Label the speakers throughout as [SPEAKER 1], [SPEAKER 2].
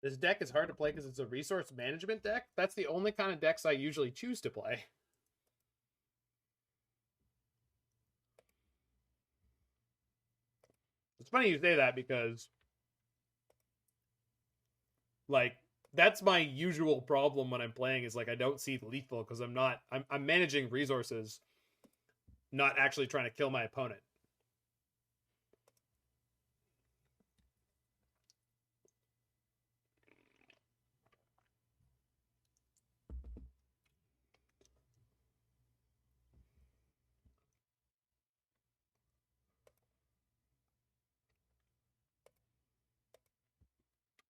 [SPEAKER 1] This deck is hard to play because it's a resource management deck. That's the only kind of decks I usually choose to play. It's funny you say that because, like, that's my usual problem when I'm playing is, like, I don't see lethal because I'm managing resources, not actually trying to kill my opponent.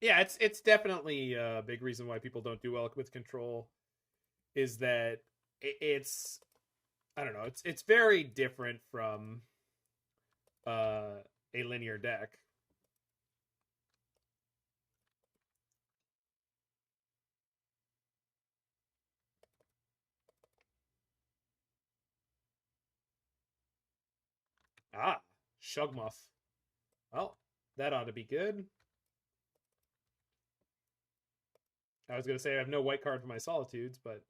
[SPEAKER 1] Yeah, it's definitely a big reason why people don't do well with control is that it's I don't know, it's very different from a linear deck. Ah, Shugmuff. Well, that ought to be good. I was going to say I have no white card for my Solitudes, but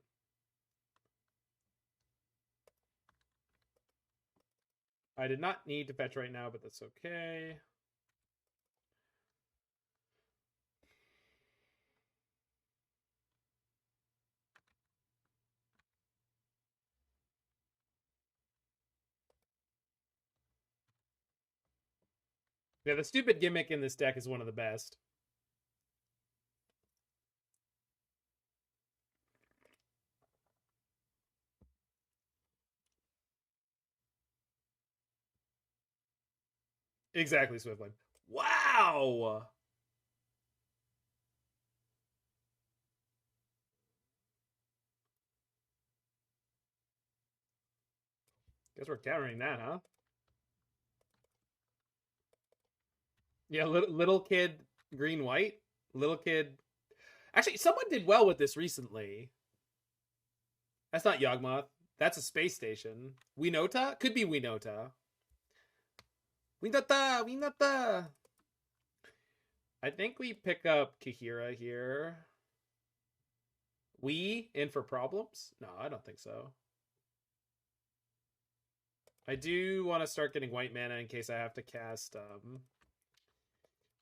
[SPEAKER 1] I did not need to fetch right now, but that's okay. Yeah, the stupid gimmick in this deck is one of the best. Exactly, Swiftline. Wow! Guess we're countering that, huh? Yeah, little kid green white. Little kid. Actually, someone did well with this recently. That's not Yawgmoth. That's a space station. Winota? Could be Winota. Winota! I think we pick up Kaheera here. We in for problems? No, I don't think so. I do want to start getting white mana in case I have to cast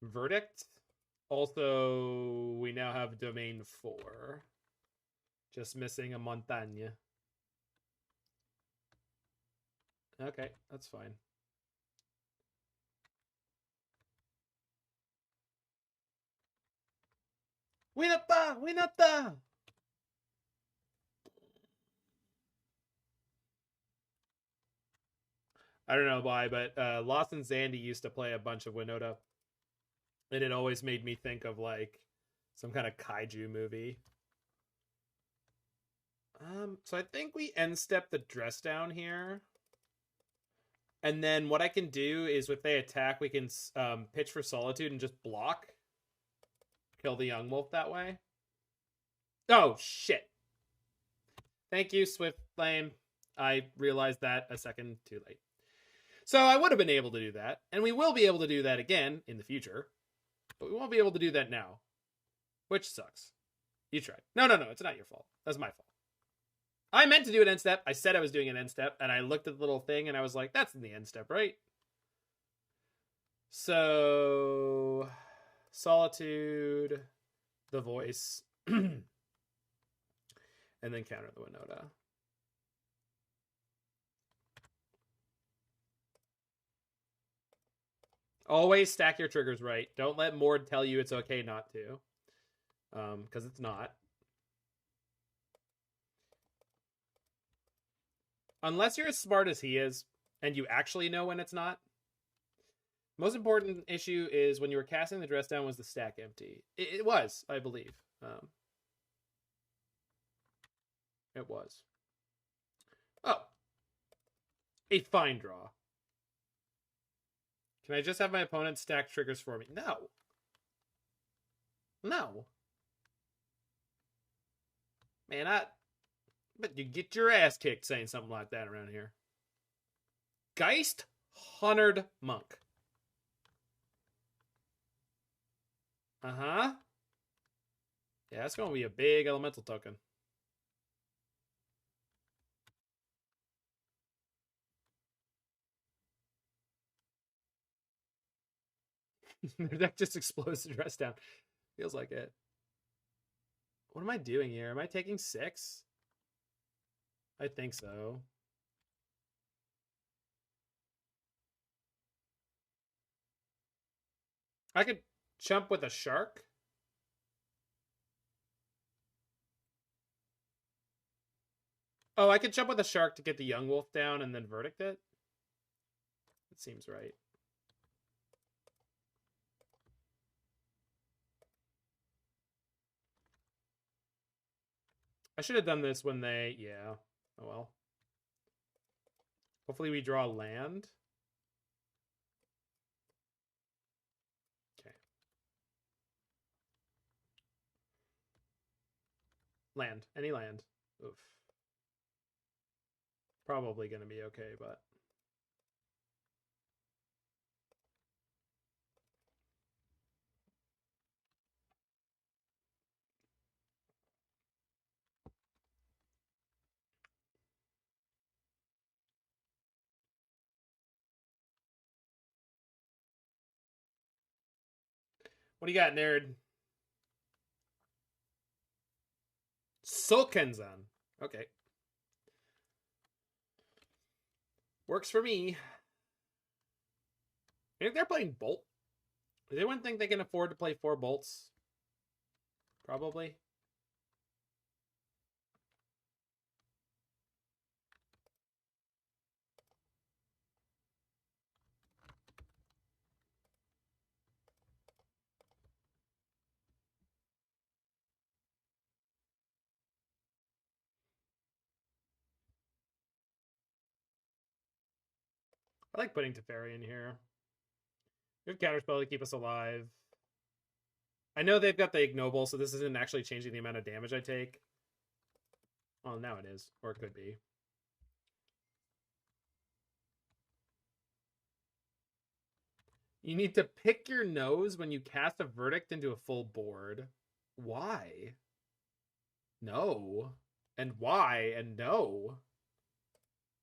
[SPEAKER 1] Verdict. Also, we now have Domain 4. Just missing a Montagne. Okay, that's fine. Winata! Winata! I don't know why, but Lawson Zandy used to play a bunch of Winota. And it always made me think of, like, some kind of kaiju movie. So I think we end step the dress down here. And then what I can do is if they attack, we can pitch for Solitude and just block. Kill the young wolf that way. Oh, shit. Thank you, Swift Flame. I realized that a second too late. So I would have been able to do that. And we will be able to do that again in the future. But we won't be able to do that now. Which sucks. You tried. No, it's not your fault. That's my fault. I meant to do an end step. I said I was doing an end step, and I looked at the little thing, and I was like, that's in the end step, right? So, Solitude, the voice, and then counter the Winota. Always stack your triggers right. Don't let Mord tell you it's okay not to. Because it's not. Unless you're as smart as he is, and you actually know when it's not. Most important issue is when you were casting the dress down was the stack empty. It was, I believe. It was. Oh. A fine draw. Can I just have my opponent stack triggers for me? No. No. Man, but you get your ass kicked saying something like that around here. Geist Honored Monk. Uh-huh. Yeah, that's going to be a big elemental token. Their deck just explodes the dress down. Feels like it. What am I doing here? Am I taking 6? I think so. I could chump with a shark. Oh, I could jump with a shark to get the young wolf down and then verdict it. It seems right. I should have done this when they... Yeah. Oh, well. Hopefully we draw land. Okay. Land. Any land. Oof. Probably going to be okay, but... What do you got, nerd? Sulkenzan. Okay. Works for me. I think they're playing Bolt. Does anyone think they can afford to play 4 Bolts? Probably. I like putting Teferi in here. We have Counterspell to keep us alive. I know they've got the Ignoble, so this isn't actually changing the amount of damage I take. Well, now it is. Or it could be. You need to pick your nose when you cast a Verdict into a full board. Why? No. And why? And no.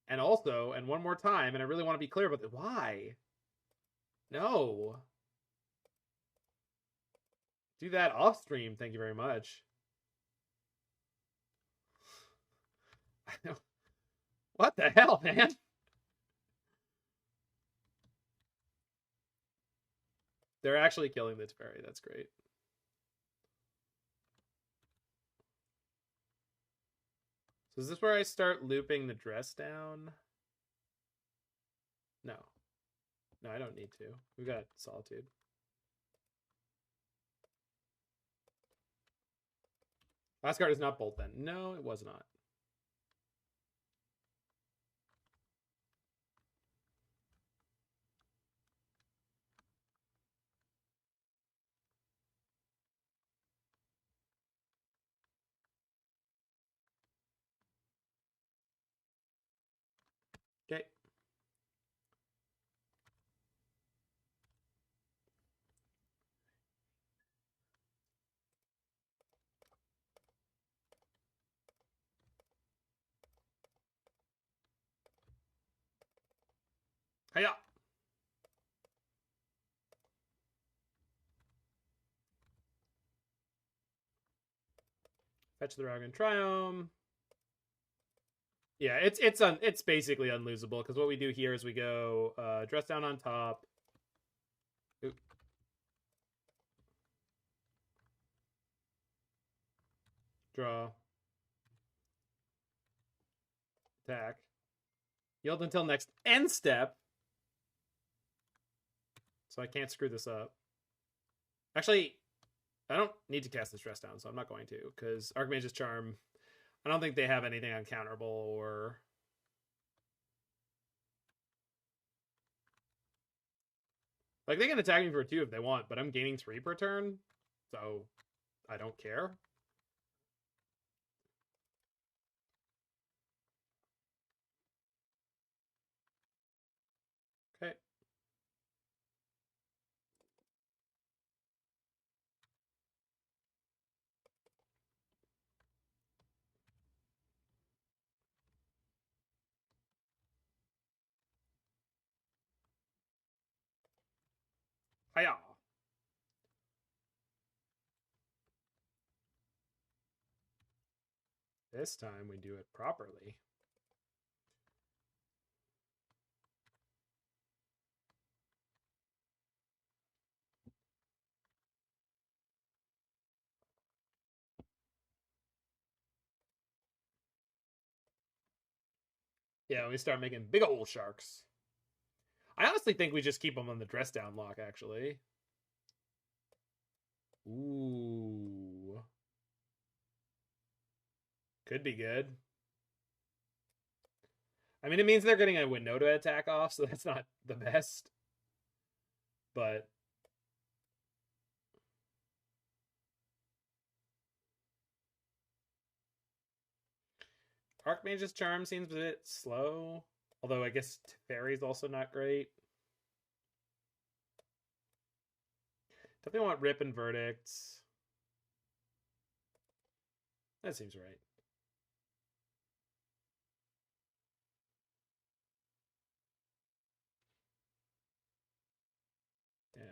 [SPEAKER 1] And also, and one more time, and I really want to be clear about it. Why? No. Do that off stream. Thank you very much. What the hell, man? They're actually killing the Teferi. That's great. So is this where I start looping the dress down? No. No, I don't need to. We've got Solitude. Last card is not Bolt then. No, it was not. Okay. Hiya! Fetch the Raugrin Triome. Yeah, it's basically unlosable because what we do here is we go dress down on top. Oop. Draw. Attack. Yield until next end step. So I can't screw this up. Actually, I don't need to cast this dress down, so I'm not going to, because Archmage's Charm, I don't think they have anything uncounterable or... Like, they can attack me for 2 if they want, but I'm gaining 3 per turn, so I don't care. Okay. Hiya. This time we do it properly. Yeah, we start making big old sharks. I honestly think we just keep them on the dress down lock, actually. Ooh. Could be good. I mean, it means they're getting a window to attack off, so that's not the best. But Archmage's Charm seems a bit slow. Although I guess Teferi's also not great. Definitely want Rip and Verdict. That seems right. Yeah.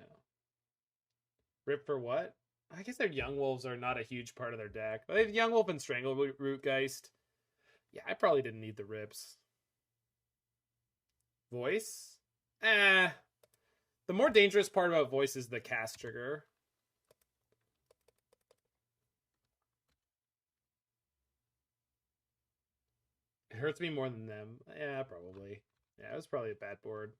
[SPEAKER 1] Rip for what? I guess their Young Wolves are not a huge part of their deck. But they have Young Wolf and Strangle Rootgeist. Yeah, I probably didn't need the Rips. Voice? The more dangerous part about Voice is the cast trigger. It hurts me more than them. Yeah, probably. Yeah, it was probably a bad board.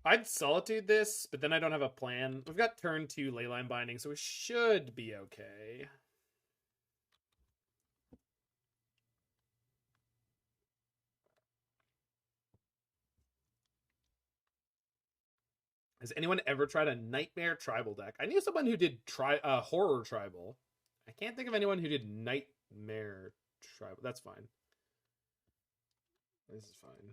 [SPEAKER 1] I'd Solitude this, but then I don't have a plan. We've got turn 2 Leyline Binding, so we should be okay. Has anyone ever tried a Nightmare Tribal deck? I knew someone who did Horror Tribal. I can't think of anyone who did Nightmare Tribal. That's fine. This is fine.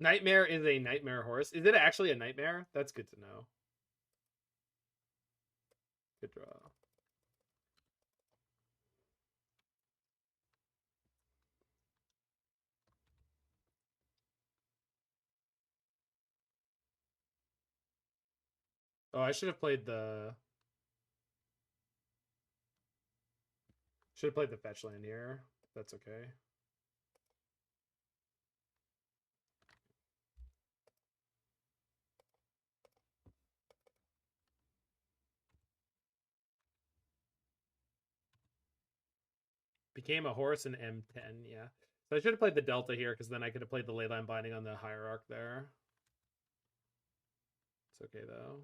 [SPEAKER 1] Nightmare is a Nightmare Horse. Is it actually a Nightmare? That's good to know. Good draw. Oh, I should have played the... Should have played the fetch land here. That's okay. Became a horse in M10, yeah. So I should have played the Delta here, because then I could have played the Leyline Binding on the Hierarch there. It's okay, though.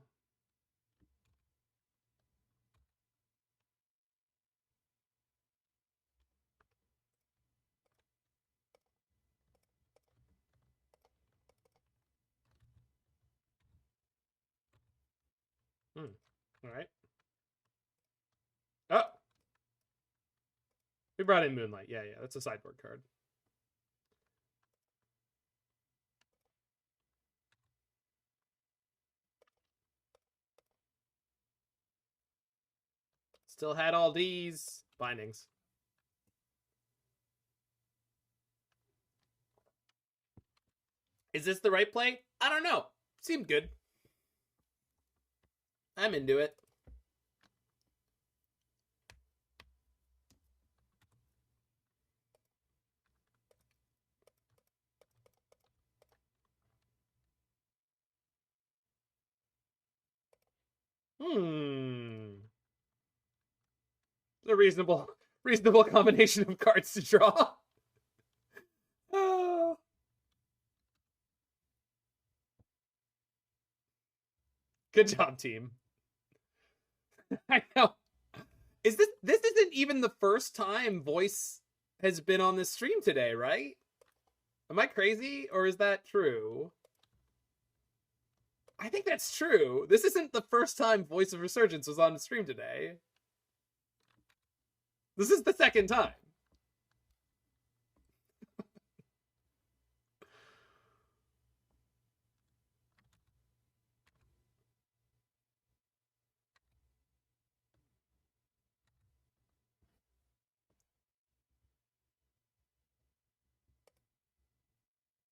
[SPEAKER 1] Alright. Oh! We brought in Moonlight. Yeah, that's a sideboard card. Still had all these bindings. Is this the right play? I don't know. Seemed good. I'm into it. A reasonable combination of cards to draw. Good job, team. I know. This isn't even the first time Voice has been on this stream today, right? Am I crazy, or is that true? I think that's true. This isn't the first time Voice of Resurgence was on the stream today. This is the second time.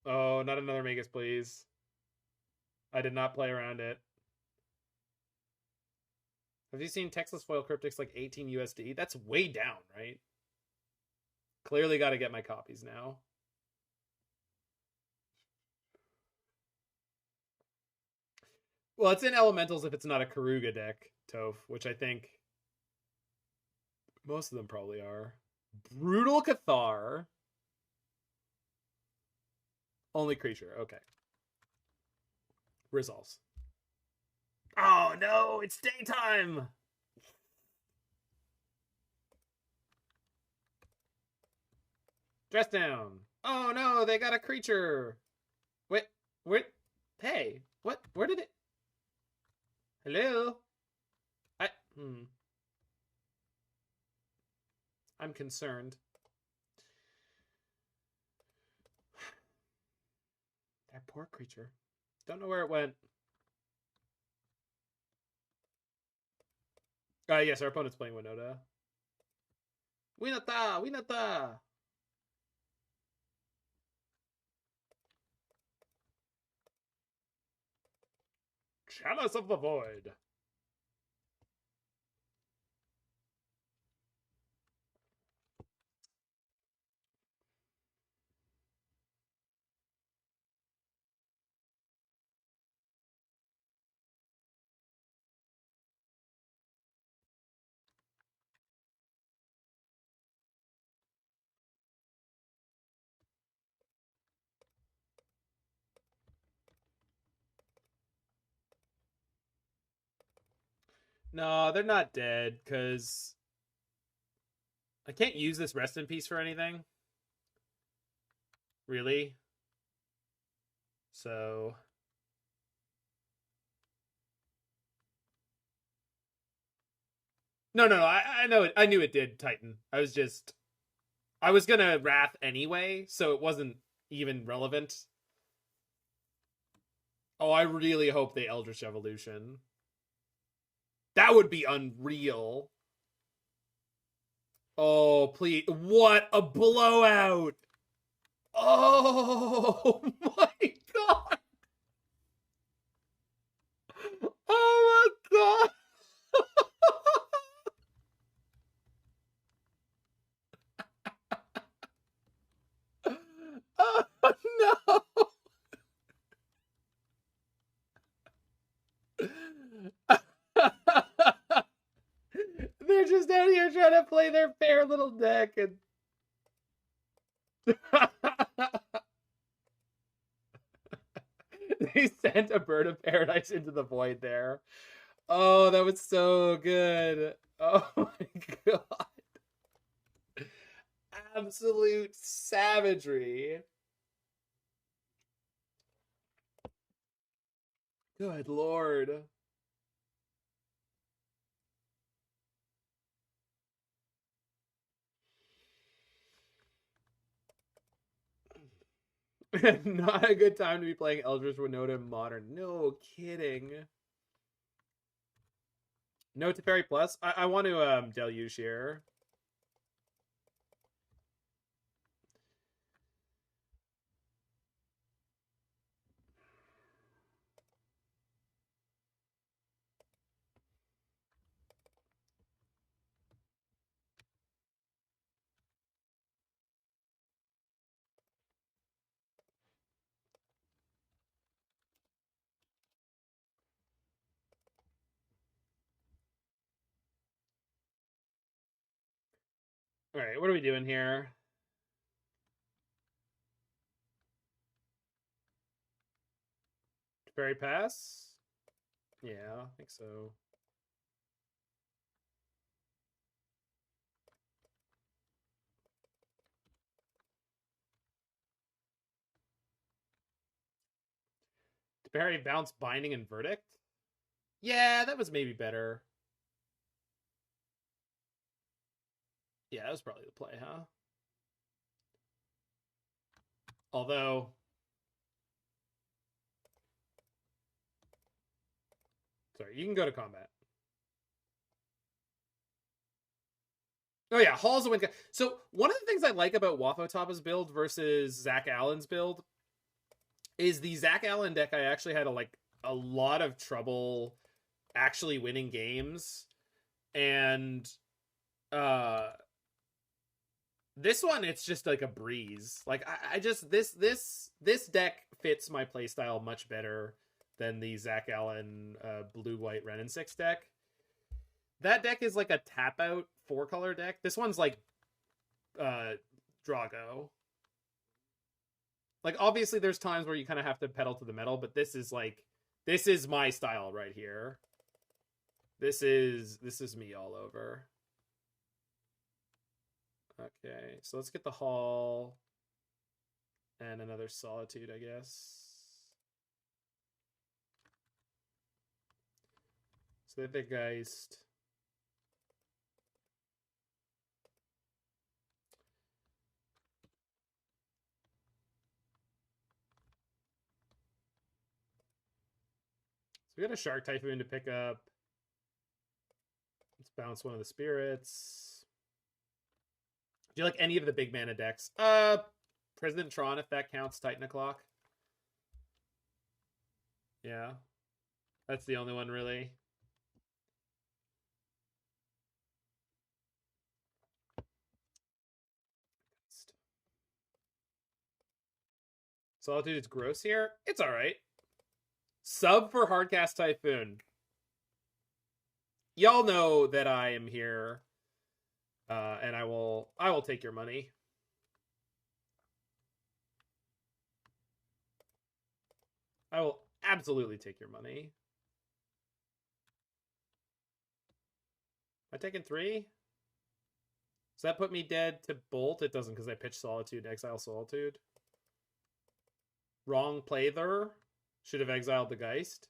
[SPEAKER 1] Oh, not another Magus, please. I did not play around it. Have you seen Texas Foil Cryptics like 18 USD? That's way down, right? Clearly got to get my copies now. Well, it's in Elementals if it's not a Karuga deck, Toph, which I think most of them probably are. Brutal Cathar. Only creature, okay. Resolves. Oh no, it's daytime! Dress down. Oh no, they got a creature. Wait, wait. Hey, what? Where did it? Hello? I'm concerned. That poor creature. Don't know where it went. Yes, our opponent's playing Winota. Winota! Winota! Chalice of the Void. No, they're not dead, because I can't use this Rest in Peace for anything. Really? So... No, I know it. I knew it did, Titan. I was gonna Wrath anyway, so it wasn't even relevant. Oh, I really hope they Eldritch Evolution. That would be unreal. Oh, please. What a blowout. Oh, my God. Oh, my God. Oh, no. They're just out here trying to play their fair little deck and they sent a Bird of Paradise into the void there. Oh, that was so good. Oh my God. Absolute savagery. Good Lord. Not a good time to be playing Eldritch Winota Modern. No kidding. No Teferi Plus. I want to Deluge here. All right, what are we doing here? Teferi Pass? Yeah, I think so. Teferi, Bounce, Binding, and Verdict? Yeah, that was maybe better. Yeah, that was probably the play, huh? Although... Sorry, you can go to combat. Oh yeah, Hall's a win. So one of the things I like about Wafo build versus Zach Allen's build is the Zach Allen deck I actually had a lot of trouble actually winning games. And this one, it's just like a breeze. Like I just this deck fits my playstyle much better than the Zach Allen blue-white Ren and 6 deck. That deck is like a tap-out 4-color deck. This one's like Drago. Like, obviously, there's times where you kind of have to pedal to the metal, but this is my style right here. This is me all over. Okay, so let's get the Hall and another Solitude, I guess. So they have the Geist. So we got a Shark Typhoon to pick up. Let's bounce one of the spirits. Do you like any of the big mana decks? President Tron, if that counts. Titan O'Clock. Yeah. That's the only one, really. Solitude is gross here. It's alright. Sub for Hardcast Typhoon. Y'all know that I am here. And I will take your money. I will absolutely take your money. Am I taking 3? Does that put me dead to Bolt? It doesn't, because I pitched Solitude, exile Solitude. Wrong play there. Should have exiled the Geist.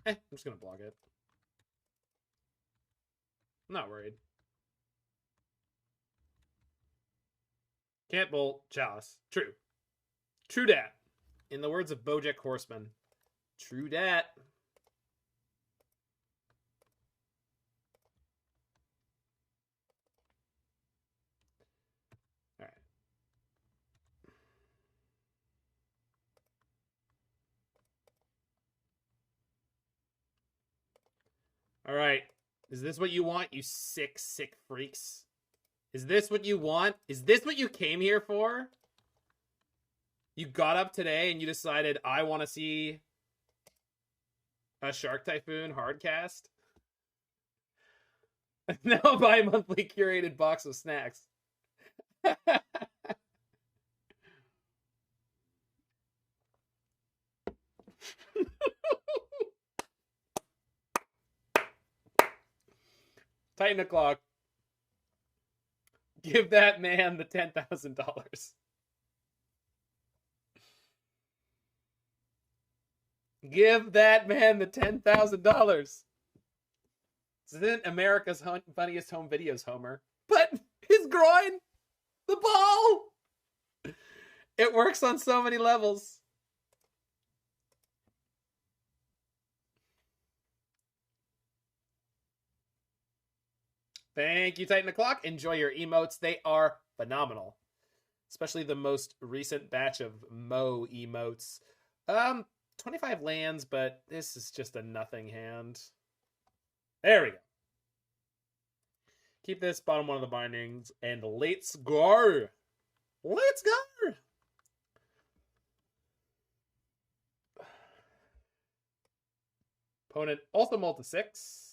[SPEAKER 1] I'm just going to block it. I'm not worried. Can't Bolt. Chalice. True. True dat. In the words of BoJack Horseman. True dat. Alright. Alright. Is this what you want, you sick freaks? Is this what you want? Is this what you came here for? You got up today and you decided, I want to see a Shark Typhoon hardcast? Now buy a monthly curated box of snacks. Titan O'Clock. Give that man the $10,000. Give that man the $10,000. This isn't America's Funniest Home Videos, Homer. But his groin, the ball, it works on so many levels. Thank you, Titan O'Clock. Enjoy your emotes. They are phenomenal. Especially the most recent batch of Mo emotes. 25 lands, but this is just a nothing hand. There we go. Keep this, bottom one of the bindings, and let's go. Let's go. Opponent also mulled to 6.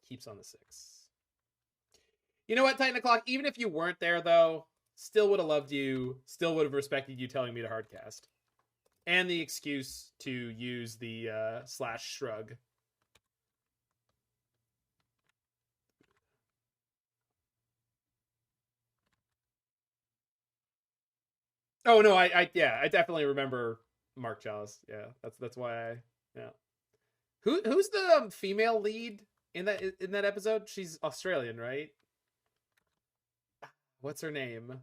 [SPEAKER 1] Keeps on the 6. You know what, Titan O'Clock? Even if you weren't there, though, still would have loved you. Still would have respected you telling me to hardcast. And the excuse to use the slash shrug. Oh no, I definitely remember Mark Chalice. Yeah, that's why yeah. Who's the female lead in that episode? She's Australian, right? What's her name?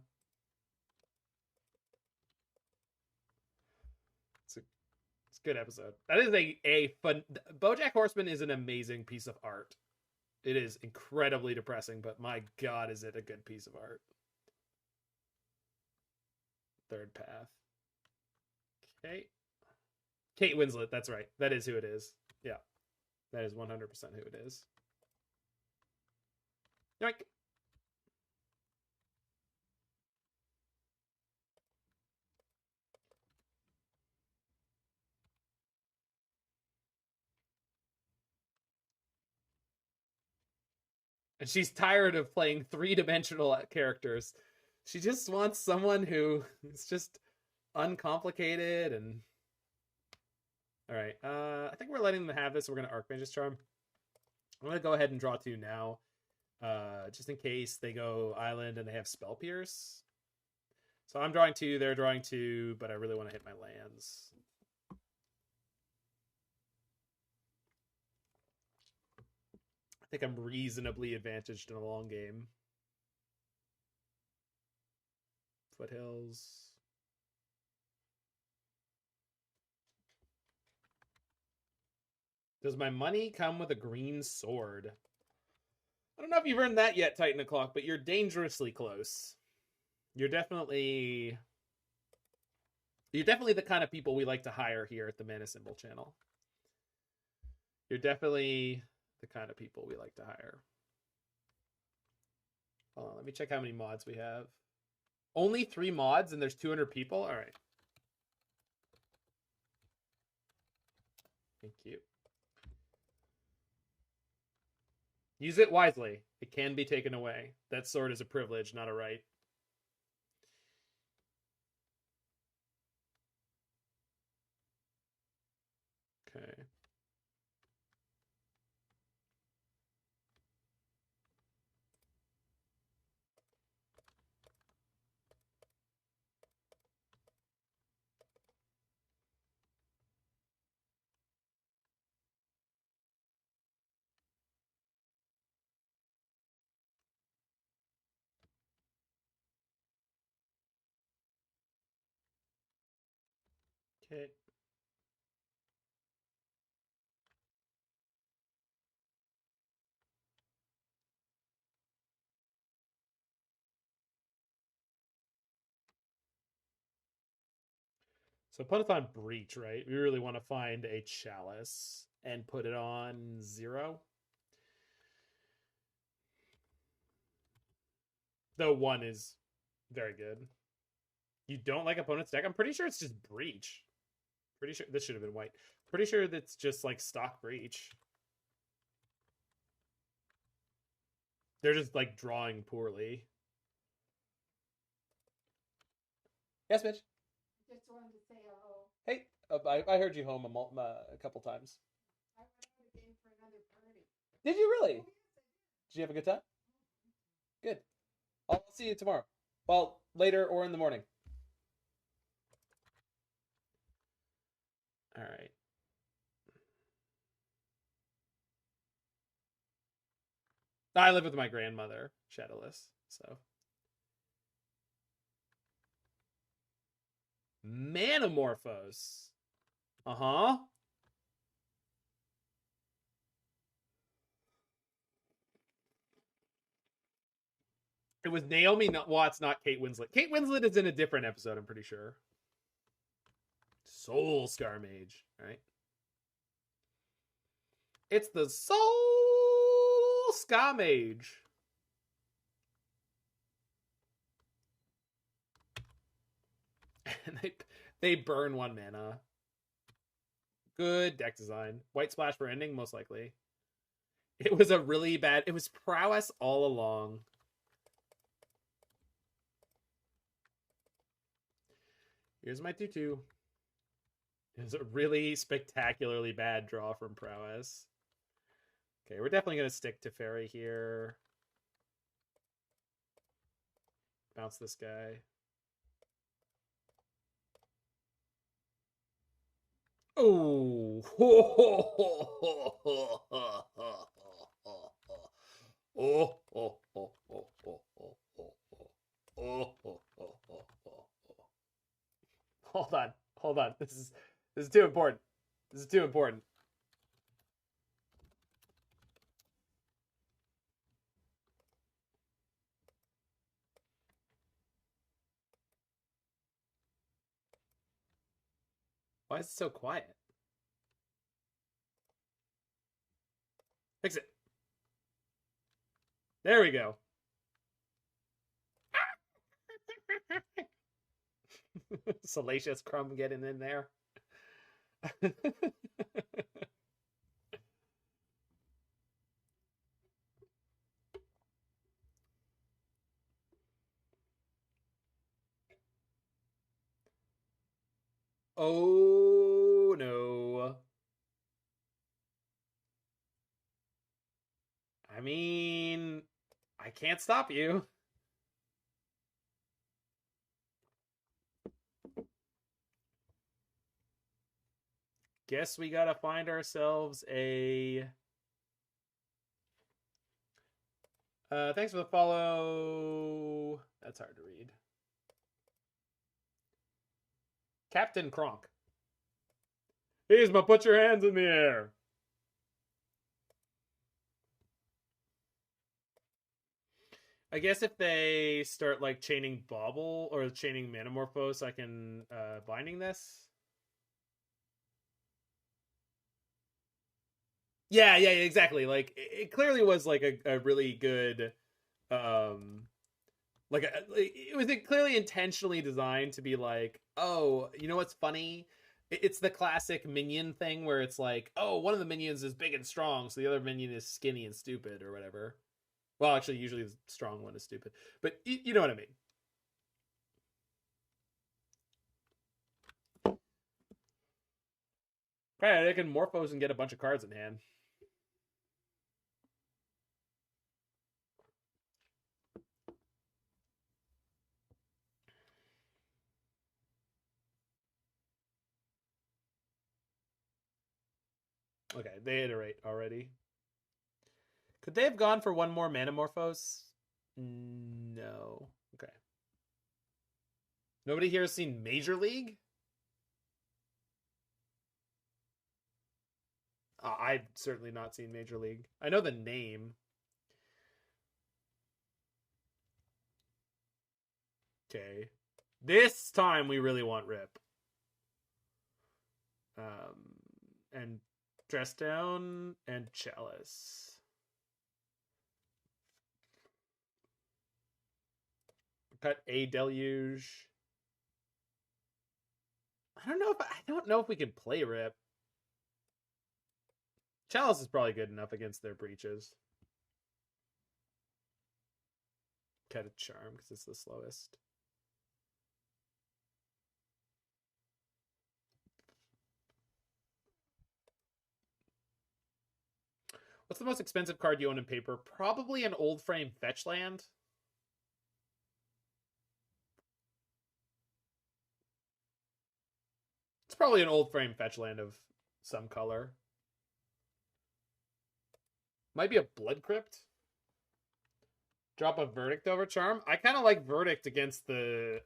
[SPEAKER 1] It's a good episode. That is a fun. BoJack Horseman is an amazing piece of art. It is incredibly depressing, but my god, is it a good piece of art. Third path. Okay. Kate Winslet, that's right. That is who it is. Yeah. That is 100% who it is. Yoink. And she's tired of playing three-dimensional characters. She just wants someone who is just uncomplicated and all right. I think we're letting them have this. We're gonna Archmage's Charm. I'm gonna go ahead and draw two now. Just in case they go island and they have Spell Pierce. So I'm drawing two, they're drawing two, but I really want to hit my lands. I think I'm reasonably advantaged in a long game. Foothills. Does my money come with a green sword? I don't know if you've earned that yet, Titan O'Clock, but you're dangerously close. You're definitely the kind of people we like to hire here at the Mana Symbol channel. You're definitely the kind of people we like to hire. Hold on, let me check how many mods we have. Only 3 mods and there's 200 people? All right. Thank you. Use it wisely. It can be taken away. That sword is a privilege, not a right. Okay. Okay. So Puntathon Breach, right? We really want to find a Chalice and put it on 0. Though 1 is very good. You don't like opponent's deck? I'm pretty sure it's just Breach. Pretty sure this should have been white. Pretty sure that's just like stock Breach. They're just like drawing poorly. Yes, bitch.
[SPEAKER 2] Just wanted to say hello.
[SPEAKER 1] Hey, I heard you home a couple times.
[SPEAKER 2] I went out again for another party.
[SPEAKER 1] Did you really?
[SPEAKER 2] Oh, yes,
[SPEAKER 1] Did you have a good time? Good. I'll see you tomorrow. Well, later or in the morning. All right. I live with my grandmother, Shadowless, so. Manamorphose. Uh-huh. It was Naomi Watts, not Kate Winslet. Kate Winslet is in a different episode, I'm pretty sure. Soul Scar Mage, right? It's the Soul Scar Mage. And they burn 1 mana. Good deck design. White splash for ending, most likely. It was a really bad... It was prowess all along. Here's my 2/2. It was a really spectacularly bad draw from prowess. Okay, we're definitely going to stick to Teferi here. Bounce this guy. Oh. Hold on. Hold on. This is too important. This is too important. Why is it so quiet? Fix it. There we go. Salacious Crumb getting in there. Oh no. I mean, I can't stop you. Guess we gotta find ourselves a... thanks for the follow. That's hard to read. Captain Kronk. Yzma, put your hands in the air. I guess if they start like chaining Bauble or chaining Manamorphose, I can binding this. Yeah, exactly. Like it clearly was like a really good it was clearly intentionally designed to be like, oh, you know what's funny? It's the classic minion thing where it's like, oh, one of the minions is big and strong, so the other minion is skinny and stupid or whatever. Well, actually, usually the strong one is stupid, but you know what I mean. Right, they can Morphos and get a bunch of cards in hand. Okay, they iterate already. Could they have gone for one more Manamorphose? No. Okay. Nobody here has seen Major League? I've certainly not seen Major League. I know the name. Okay. This time we really want Rip. And Dress Down and Chalice. Cut a Deluge. I don't know if we can play Rip. Chalice is probably good enough against their breaches. Cut a Charm because it's the slowest. What's the most expensive card you own in paper? Probably an old frame fetch land. It's probably an old frame fetch land of some color. Might be a Blood Crypt. Drop a Verdict over Charm. I kind of like Verdict against the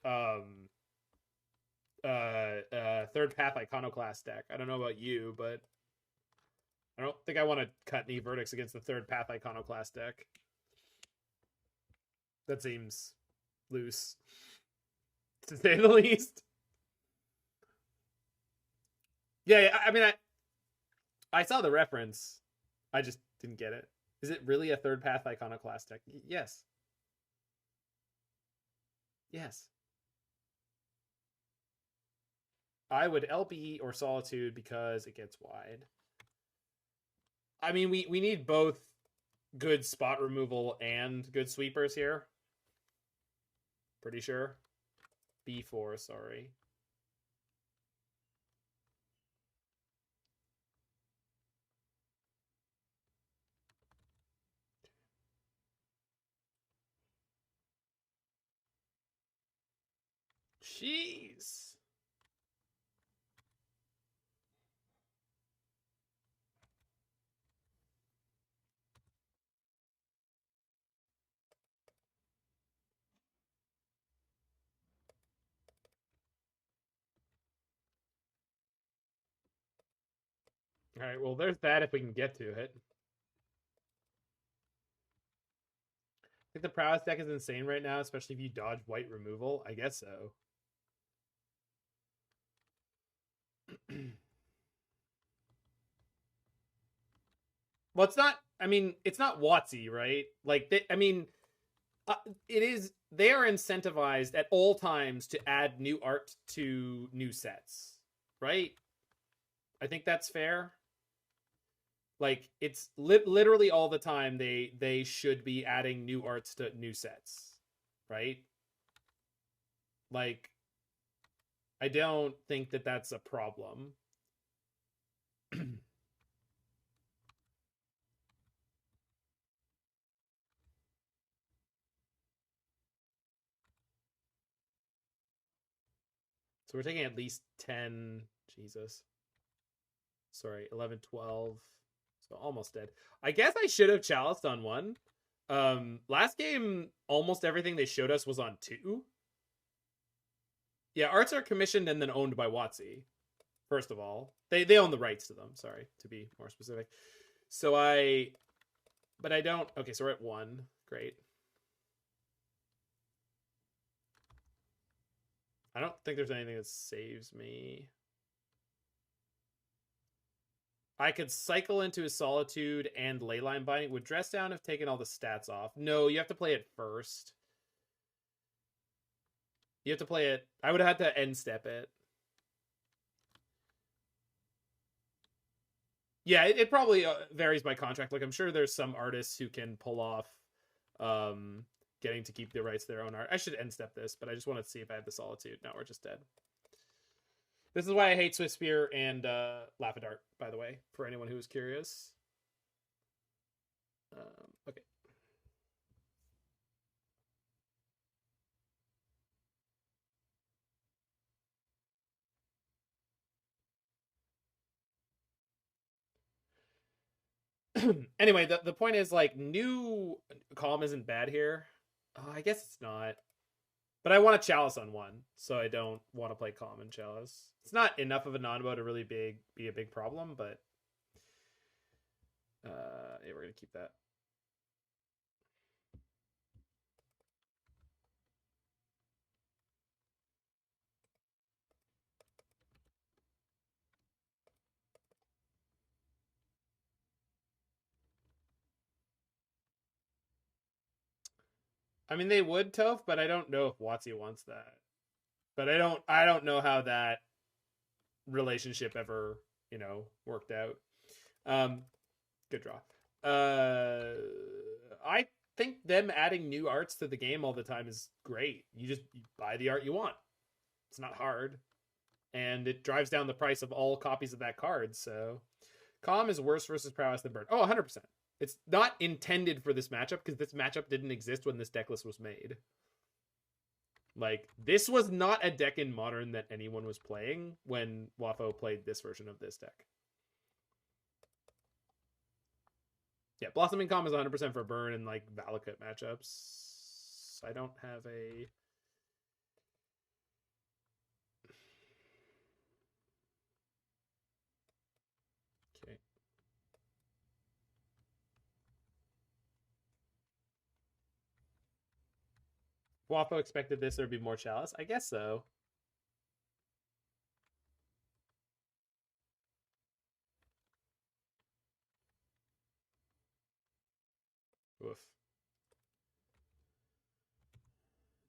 [SPEAKER 1] third path Iconoclast deck. I don't know about you, but I don't think I want to cut any Verdicts against the third path Iconoclast deck. That seems loose, to say the least. Yeah, I mean, I saw the reference. I just didn't get it. Is it really a third path Iconoclast deck? Yes. Yes. I would LP or Solitude because it gets wide. I mean, we need both good spot removal and good sweepers here. Pretty sure. B4, sorry. Jeez. Alright, well, there's that if we can get to it. I think the prowess deck is insane right now, especially if you dodge white removal. I guess so. Well, it's not. I mean, it's not WotC, right? Like, it is. They are incentivized at all times to add new art to new sets, right? I think that's fair. Like, it's literally all the time they should be adding new arts to new sets, right? Like, I don't think that that's a problem. So we're taking at least 10. Jesus. Sorry, 11, 12. So almost dead. I guess I should have chaliced on 1. Last game, almost everything they showed us was on 2. Yeah, arts are commissioned and then owned by WotC. First of all, they own the rights to them. Sorry, to be more specific. So but I don't. Okay, so we're at 1. Great. I don't think there's anything that saves me. I could cycle into a Solitude and Leyline Binding. Would Dress Down have taken all the stats off? No, you have to play it first. You have to play it. I would have had to end step it. Yeah, it probably varies by contract. Like, I'm sure there's some artists who can pull off getting to keep the rights to their own art. I should end step this, but I just wanted to see if I had the Solitude. No, we're just dead. This is why I hate Swift Spear and Laphadart, by the way, for anyone who was curious. Okay. Anyway, the point is, like, new Calm isn't bad here. I guess it's not. But I want a Chalice on 1, so I don't want to play Calm and Chalice. It's not enough of a non-bo to really be a big problem, but yeah, we're going to keep that. I mean, they would, Toph, but I don't know if WotC wants that. But I don't know how that relationship ever, worked out. Good draw. I think them adding new arts to the game all the time is great. You buy the art you want. It's not hard. And it drives down the price of all copies of that card. So Calm is worse versus prowess than Burn. Oh, 100%. It's not intended for this matchup because this matchup didn't exist when this deck list was made. Like, this was not a deck in Modern that anyone was playing when Wafo played this version of this deck. Yeah, Blossoming Calm is 100% for burn and, like, Valakut matchups. I don't have a... Okay. Wafo expected this, there'd be more Chalice. I guess so. Oof.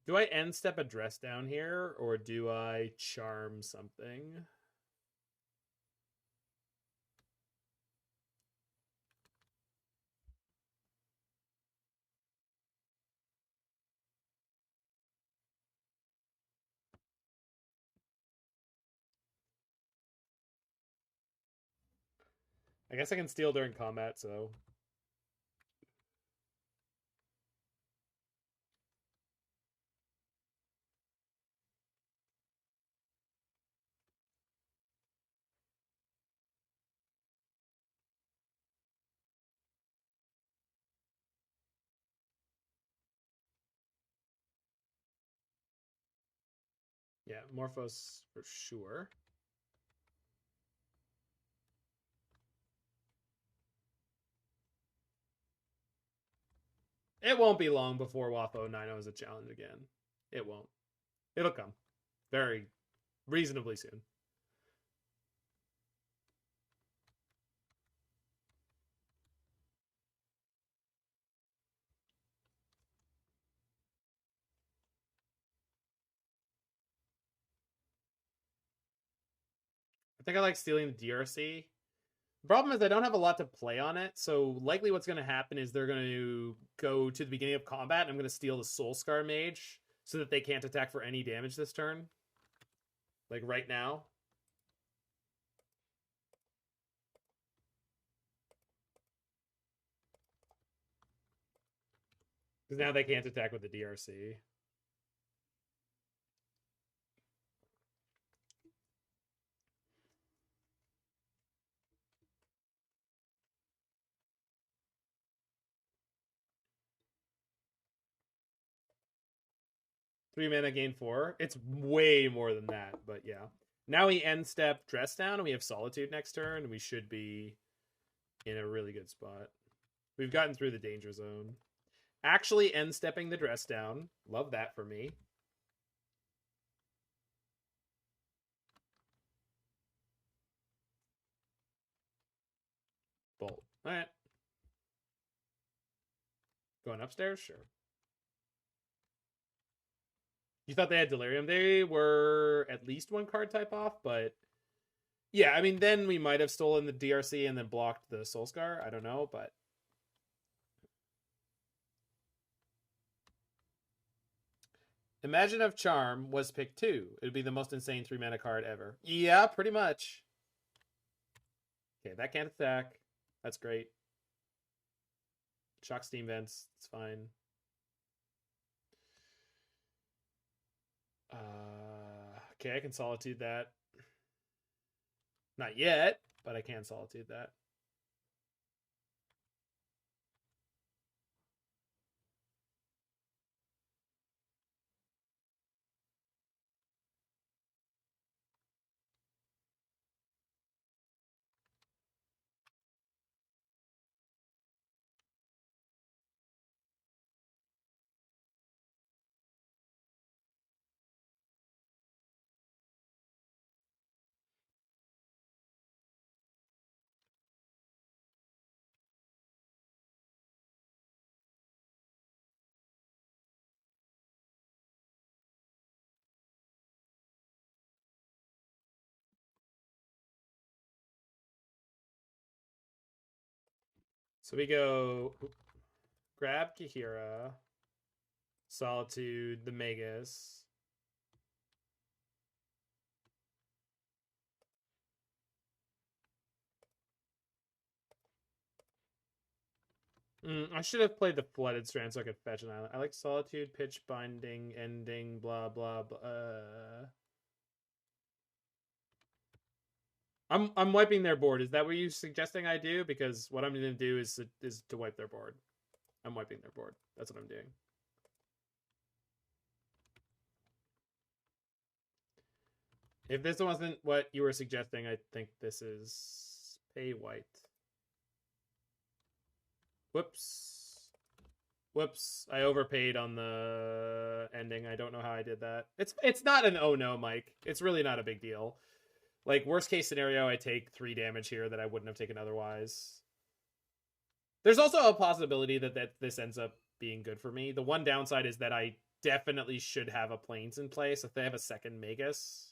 [SPEAKER 1] Do I end step a Dress Down here, or do I charm something? I guess I can steal during combat, so... Yeah, Morphos for sure. It won't be long before Waffo 9 is a challenge again. It won't. It'll come. Very reasonably soon. I think I like stealing the DRC. The problem is I don't have a lot to play on it, so likely what's going to happen is they're going to go to the beginning of combat, and I'm going to steal the Soulscar Mage so that they can't attack for any damage this turn. Like right now. Because now they can't attack with the DRC. Three mana, gain 4. It's way more than that, but yeah. Now we end step Dress Down, and we have Solitude next turn, and we should be in a really good spot. We've gotten through the danger zone. Actually end stepping the Dress Down. Love that for me. Bolt. All right. Going upstairs? Sure. You thought they had Delirium? They were at least one card type off, but yeah, I mean, then we might have stolen the DRC and then blocked the Soulscar. I don't know, but Imagine if Charm was pick 2. It would be the most insane 3 mana card ever. Yeah, pretty much. Okay, that can't attack. That's great. Shock Steam Vents. It's fine. Okay, I can Solitude that. Not yet, but I can Solitude that. So we go grab Kaheera, Solitude, the Magus. I should have played the Flooded Strand so I could fetch an island. I like Solitude, Pitch, Binding, Ending, blah, blah, blah. I'm wiping their board. Is that what you're suggesting I do? Because what I'm going to do is to wipe their board. I'm wiping their board. That's what I'm doing. If this wasn't what you were suggesting, I think this is pay white. Whoops. Whoops. I overpaid on the ending. I don't know how I did that. It's not an oh no, Mike. It's really not a big deal. Like, worst case scenario, I take 3 damage here that I wouldn't have taken otherwise. There's also a possibility that this ends up being good for me. The one downside is that I definitely should have a Plains in place. If they have a second Magus,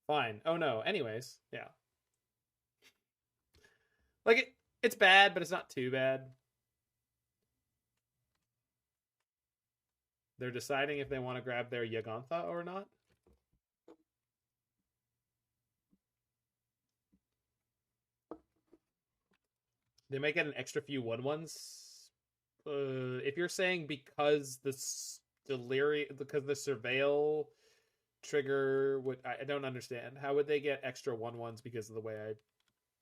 [SPEAKER 1] fine. Oh no. Anyways, yeah. Like, it's bad, but it's not too bad. They're deciding if they want to grab their Yagantha or not. They might get an extra few 1/1s. If you're saying because the Surveil trigger would, I don't understand. How would they get extra 1/1s because of the way I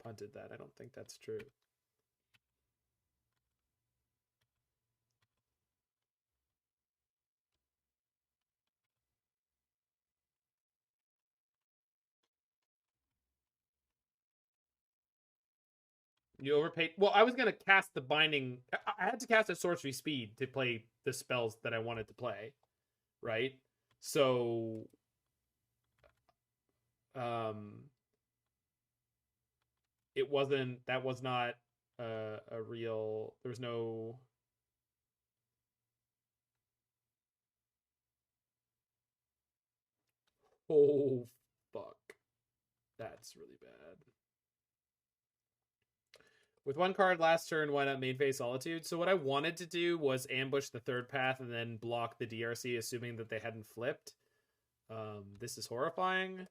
[SPEAKER 1] punted that? I don't think that's true. You overpaid. Well, I was gonna cast the binding. I had to cast a sorcery speed to play the spells that I wanted to play, right? So, it wasn't. That was not a real. There was no. Oh fuck! That's really bad. With one card last turn, why not main phase Solitude? So what I wanted to do was ambush the third path and then block the DRC, assuming that they hadn't flipped. This is horrifying.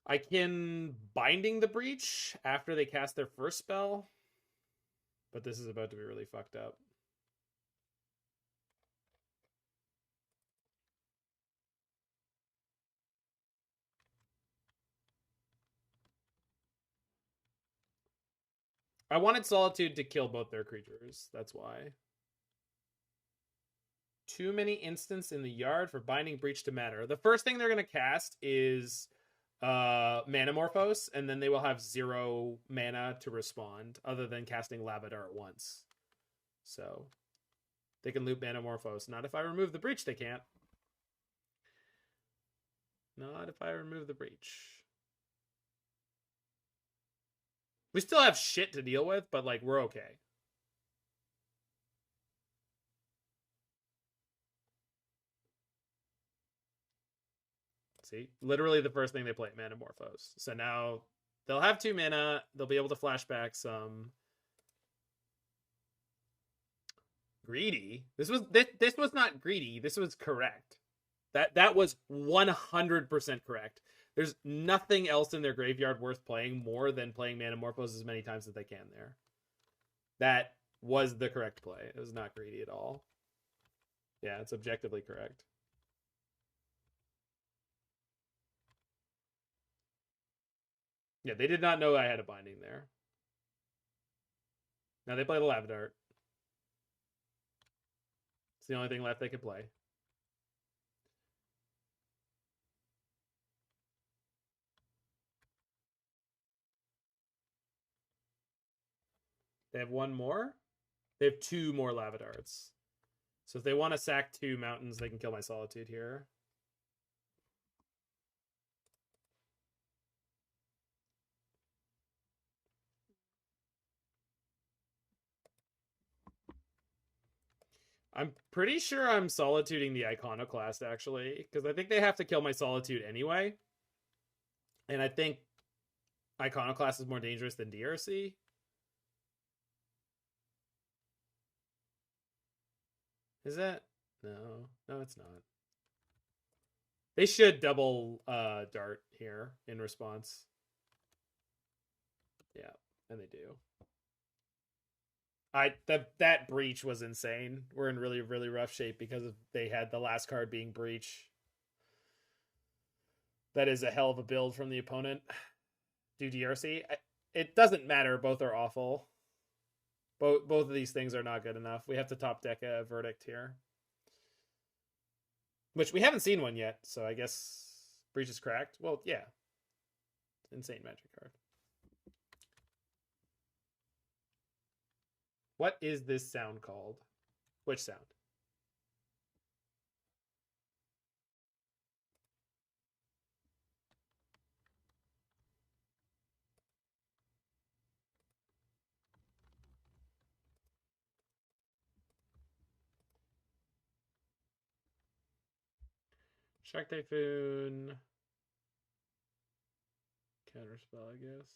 [SPEAKER 1] I can Binding the Breach after they cast their first spell, but this is about to be really fucked up. I wanted Solitude to kill both their creatures. That's why. Too many instants in the yard for Binding Breach to matter. The first thing they're going to cast is Manamorphose, and then they will have 0 mana to respond, other than casting Lavadar at once. So they can loop Manamorphose. Not if I remove the Breach, they can't. Not if I remove the Breach. We still have shit to deal with, but like we're okay. See, literally the first thing they play, Manamorphose. So now they'll have 2 mana. They'll be able to flashback some. Greedy. This was not greedy. This was correct. That was 100% correct. There's nothing else in their graveyard worth playing more than playing Manamorphose as many times as they can there. That was the correct play. It was not greedy at all. Yeah, it's objectively correct. Yeah, they did not know I had a Binding there. Now they play the Lavadart. It's the only thing left they can play. They have 1 more? They have 2 more Lavadarts. So if they want to sack 2 mountains, they can kill my Solitude here. I'm pretty sure I'm Solituding the Iconoclast, actually, because I think they have to kill my Solitude anyway. And I think Iconoclast is more dangerous than DRC. Is that? No. No, it's not. They should double dart here in response. Yeah, and they do. That breach was insane. We're in really, really rough shape because they had the last card being breach. That is a hell of a build from the opponent. Do DRC. It doesn't matter. Both are awful. Both of these things are not good enough. We have to top deck a Verdict here. Which we haven't seen one yet, so I guess breach is cracked. Well, yeah. Insane magic card. What is this sound called? Which sound? Shark Typhoon. Counterspell, I guess.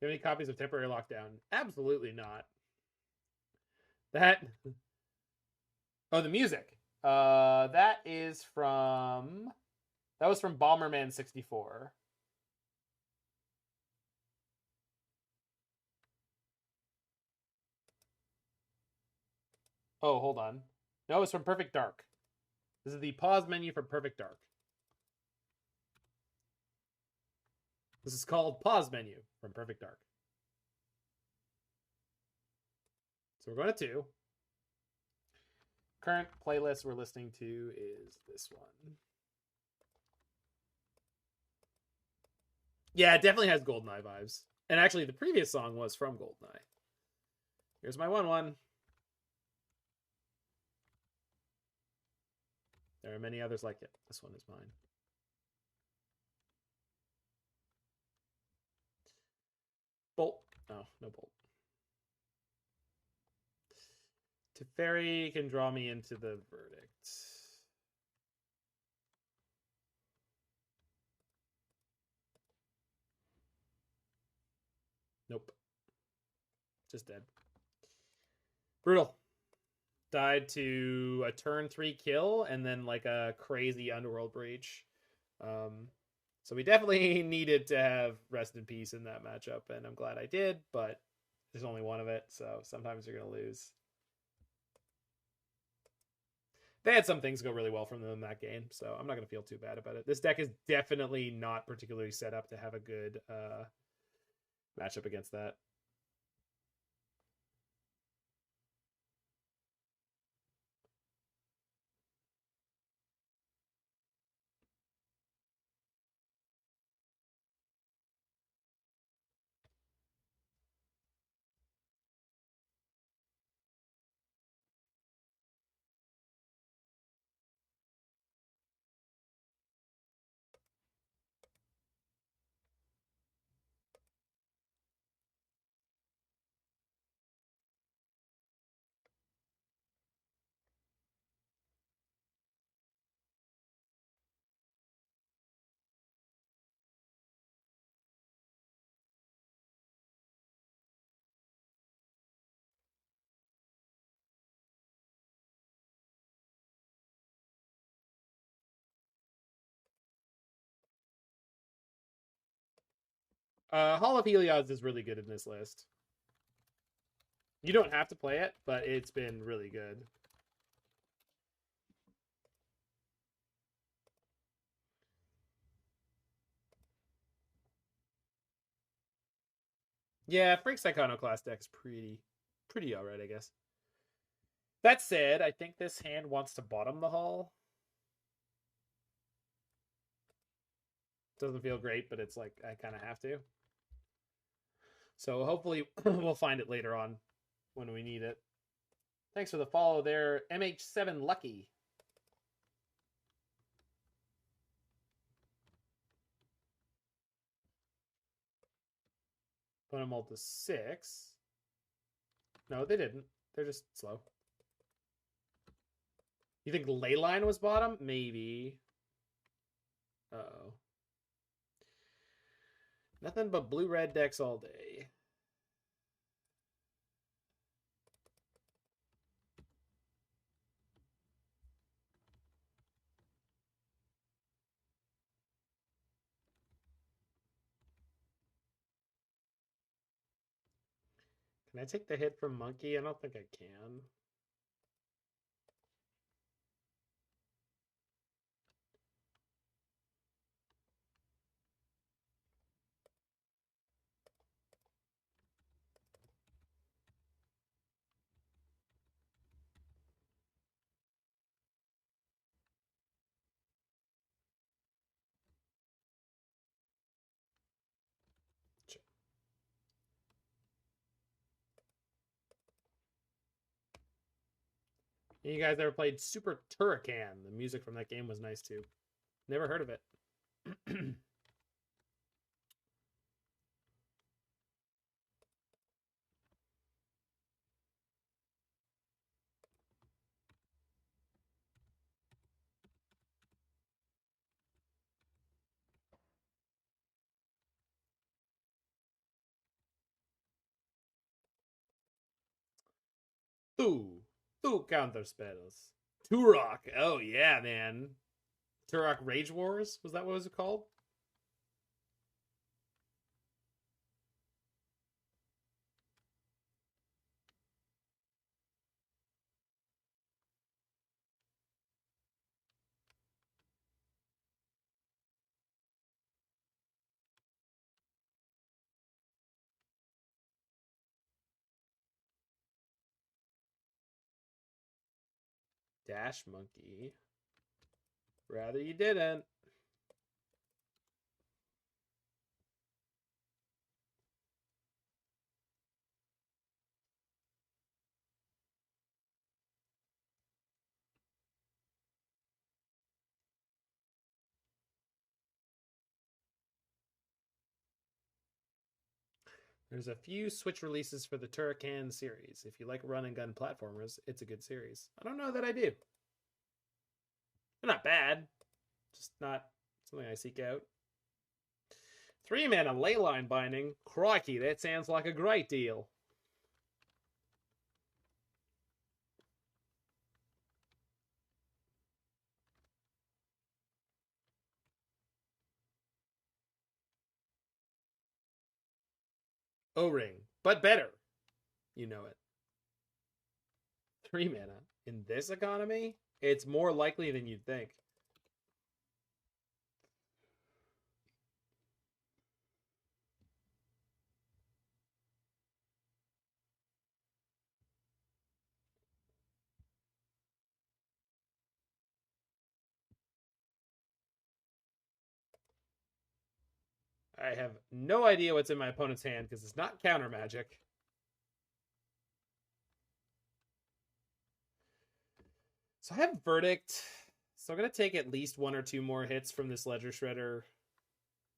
[SPEAKER 1] Do you have any copies of Temporary Lockdown? Absolutely not. That. Oh, the music. That is from. That was from Bomberman 64. Oh, hold on. No, it's from Perfect Dark. This is the pause menu from Perfect Dark. This is called Pause Menu from Perfect Dark. So we're going to 2. Current playlist we're listening to is this one. Yeah, it definitely has Goldeneye vibes. And actually, the previous song was from Goldeneye. Here's my 1/1. There are many others like it. This one is mine. Bolt. Oh, no bolt. Teferi can draw me into the verdict. Nope. Just dead. Brutal. Died to a turn 3 kill and then like a crazy underworld breach. So we definitely needed to have rest in peace in that matchup, and I'm glad I did, but there's only one of it, so sometimes you're going to lose. They had some things go really well from them in that game, so I'm not going to feel too bad about it. This deck is definitely not particularly set up to have a good matchup against that. Hall of Heliod is really good in this list. You don't have to play it, but it's been really good. Yeah, Frank's Iconoclast deck's pretty alright, I guess. That said, I think this hand wants to bottom the Hall. Doesn't feel great, but it's like I kind of have to. So hopefully we'll find it later on when we need it. Thanks for the follow there, MH7 Lucky. Put them all to 6. No, they didn't. They're just slow. You think Leyline was bottom? Maybe. Uh-oh. Nothing but blue-red decks all day. Can I take the hit from Monkey? I don't think I can. You guys ever played Super Turrican? The music from that game was nice too. Never heard of it. Two counterspells. Turok. Oh yeah, man. Turok Rage Wars? Was that what was it called? Dash Monkey. Rather you didn't. There's a few Switch releases for the Turrican series. If you like run and gun platformers, it's a good series. I don't know that I do. They're not bad, just not something I seek out. 3 mana Leyline Binding. Crikey, that sounds like a great deal. O-Ring, but better. You know it. 3 mana. In this economy, it's more likely than you'd think. I have no idea what's in my opponent's hand because it's not counter magic. So I have Verdict. So I'm going to take at least 1 or 2 more hits from this Ledger Shredder.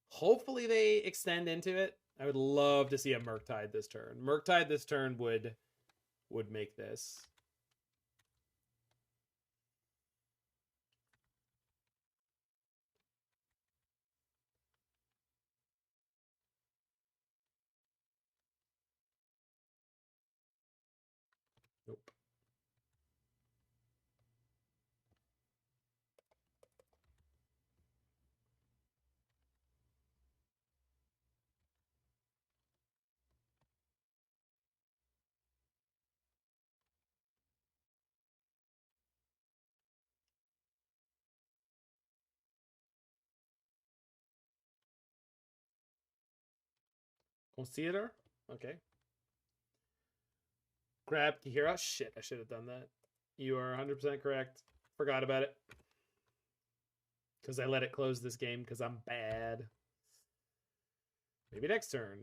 [SPEAKER 1] Hopefully they extend into it. I would love to see a Murktide this turn. Murktide this turn would make this. Nope. Consider? Okay. Grab Kaheera. Shit, I should have done that. You are 100% correct. Forgot about it. Because I let it close this game because I'm bad. Maybe next turn.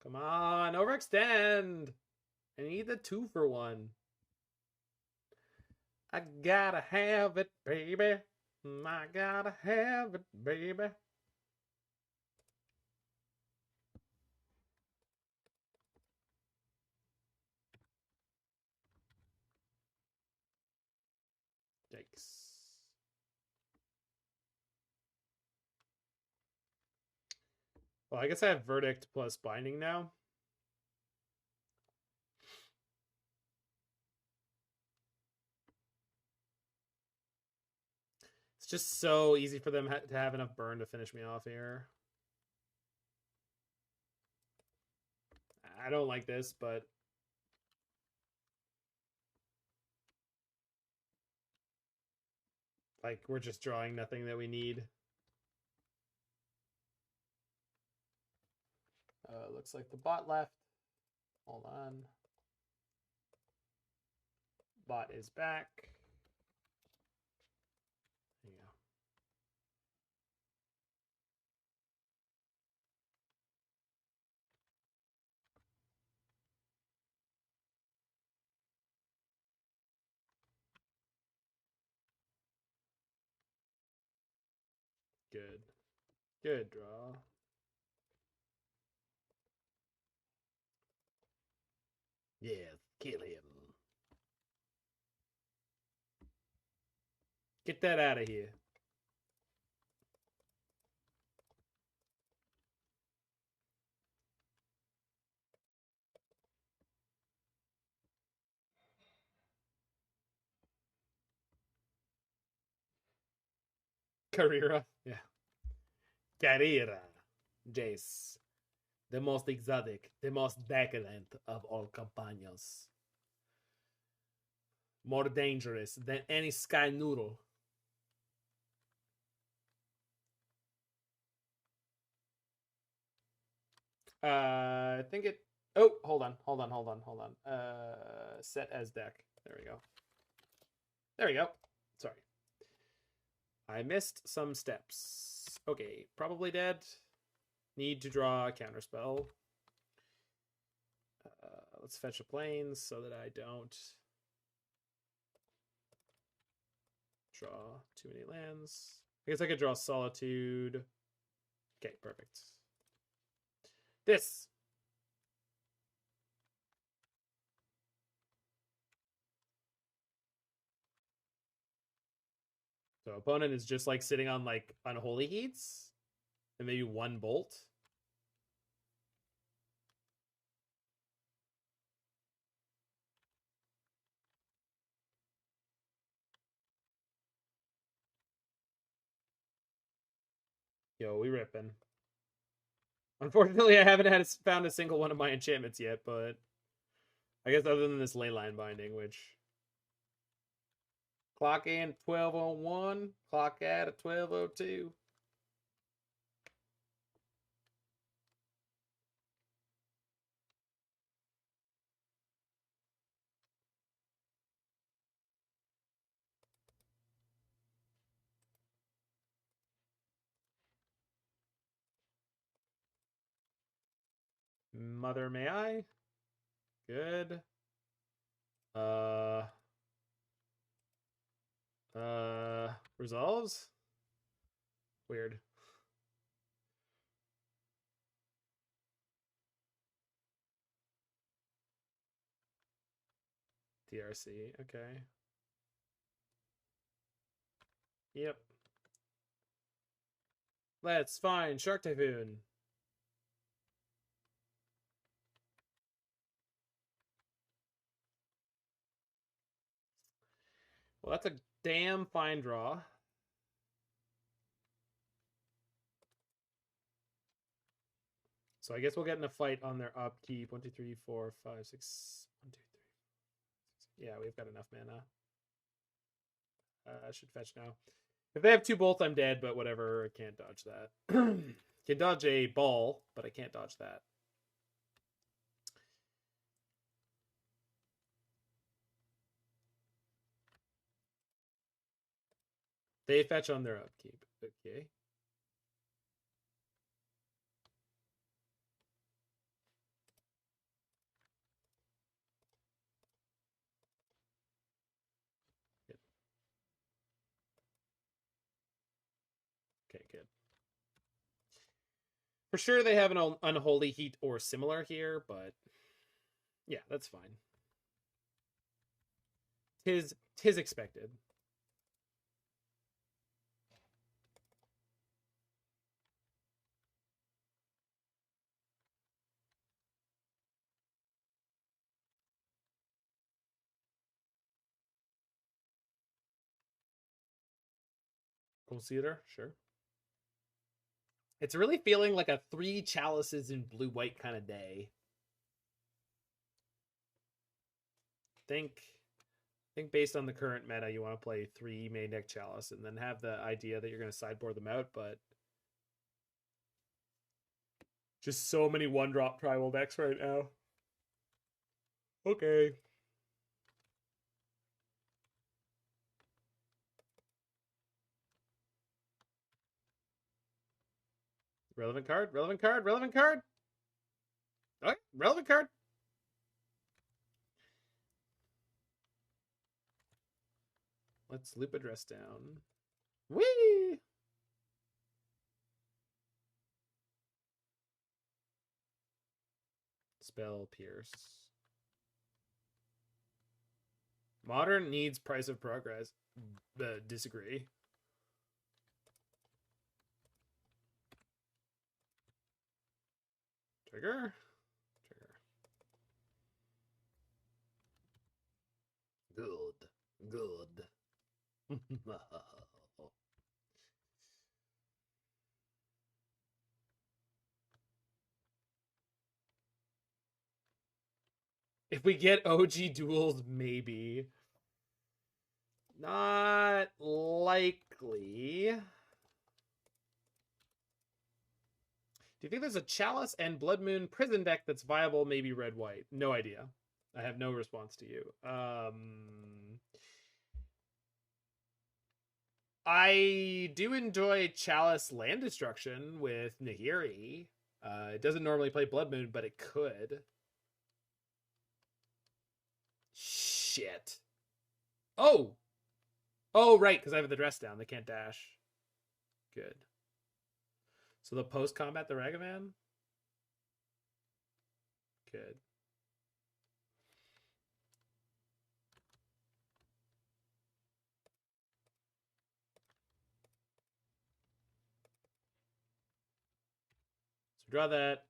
[SPEAKER 1] Come on, overextend. I need the 2-for-1. I gotta have it, baby. I gotta have it, baby. Yikes. Well, I guess I have Verdict plus Binding now. It's just so easy for them to have enough burn to finish me off here. I don't like this, but like we're just drawing nothing that we need. Looks like the bot left. Hold on. Bot is back. There you go. Good. Good draw. Yeah, kill him. Get that out of here. Kaheera. Yeah. Kaheera. Jace. The most exotic, the most decadent of all companions. More dangerous than any sky noodle. I think it... Oh, hold on. Set as deck. There we go. Sorry. I missed some steps. Okay, probably dead. Need to draw a counterspell. Let's fetch a plains so that I don't draw too many lands. I guess I could draw Solitude. Okay, perfect. This. So opponent is just like sitting on like Unholy Heats and maybe one Bolt. Yo, we ripping. Unfortunately, I haven't found a single one of my enchantments yet, but I guess other than this Leyline Binding, which clock in 12:01, clock out at 12:02. Mother, may I? Good. Resolves? Weird. TRC, okay. Yep. Let's find Shark Typhoon. Well, that's a damn fine draw. So I guess we'll get in a fight on their upkeep. 1, 2, 3, 4, 5, 6. 1, 2, 3. 6. Yeah, we've got enough mana. I should fetch now. If they have 2 bolts, I'm dead, but whatever. I can't dodge that. Can dodge a ball, but I can't dodge that. They fetch on their upkeep. Okay. Good. Okay, good. For sure they have an Unholy Heat or similar here, but yeah, that's fine. Tis expected. Consider, sure. It's really feeling like a 3 chalices in blue-white kind of day. Think based on the current meta, you want to play 3 main deck chalice and then have the idea that you're going to sideboard them out, but just so many 1-drop tribal decks right now. Okay. Relevant card, relevant card, relevant card. Okay, relevant card. Let's loop address down. Whee! Spell Pierce. Modern needs Price of Progress. Disagree. Trigger. Good. If we get OG duels, maybe. Not likely. Do you think there's a Chalice and Blood Moon prison deck that's viable, maybe red-white? No idea. I have no response to you. I do enjoy Chalice land destruction with Nahiri. It doesn't normally play Blood Moon, but it could. Shit. Oh, right, because I have the dress down. They can't dash. Good. So the post-combat, the Ragavan? Good. So draw that.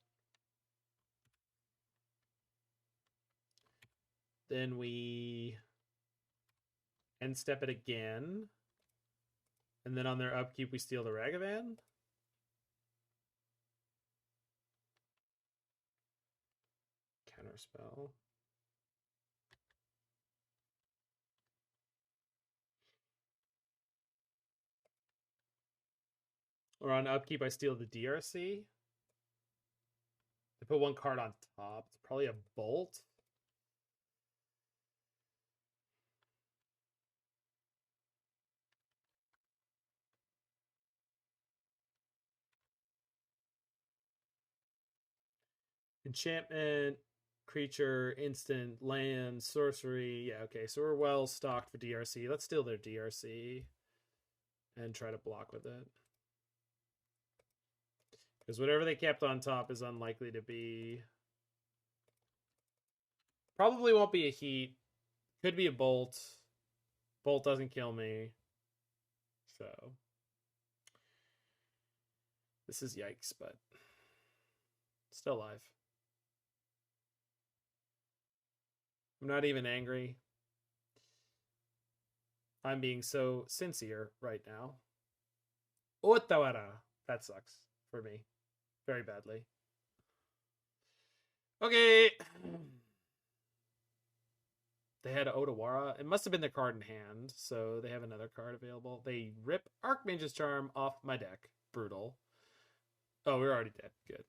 [SPEAKER 1] Then we end step it again. And then on their upkeep, we steal the Ragavan. Counterspell. Or on upkeep, I steal the DRC. They put one card on top. It's probably a Bolt. Enchantment, creature, instant, land, sorcery. Yeah, okay. So we're well stocked for DRC. Let's steal their DRC and try to block with it. Because whatever they kept on top is unlikely to be... Probably won't be a heat. Could be a bolt. Bolt doesn't kill me. So... This is yikes, but... Still alive. I'm not even angry. I'm being so sincere right now. Otawara. That sucks for me. Very badly. Okay. They had Otawara. It must have been their card in hand, so they have another card available. They rip Archmage's Charm off my deck. Brutal. Oh, we're already dead. Good.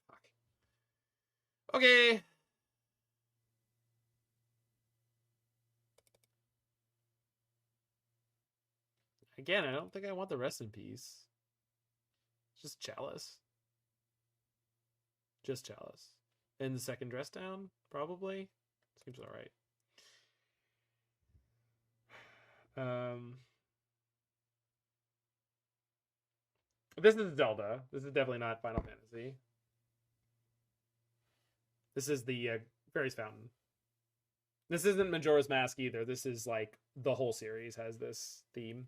[SPEAKER 1] Fuck. Okay. Again, I don't think I want the rest in peace. Just Chalice. Just Chalice. And the second dress down, probably. Seems alright. This is Zelda. This is definitely not Final Fantasy. This is the Fairy's Fountain. This isn't Majora's Mask either. This is like the whole series has this theme.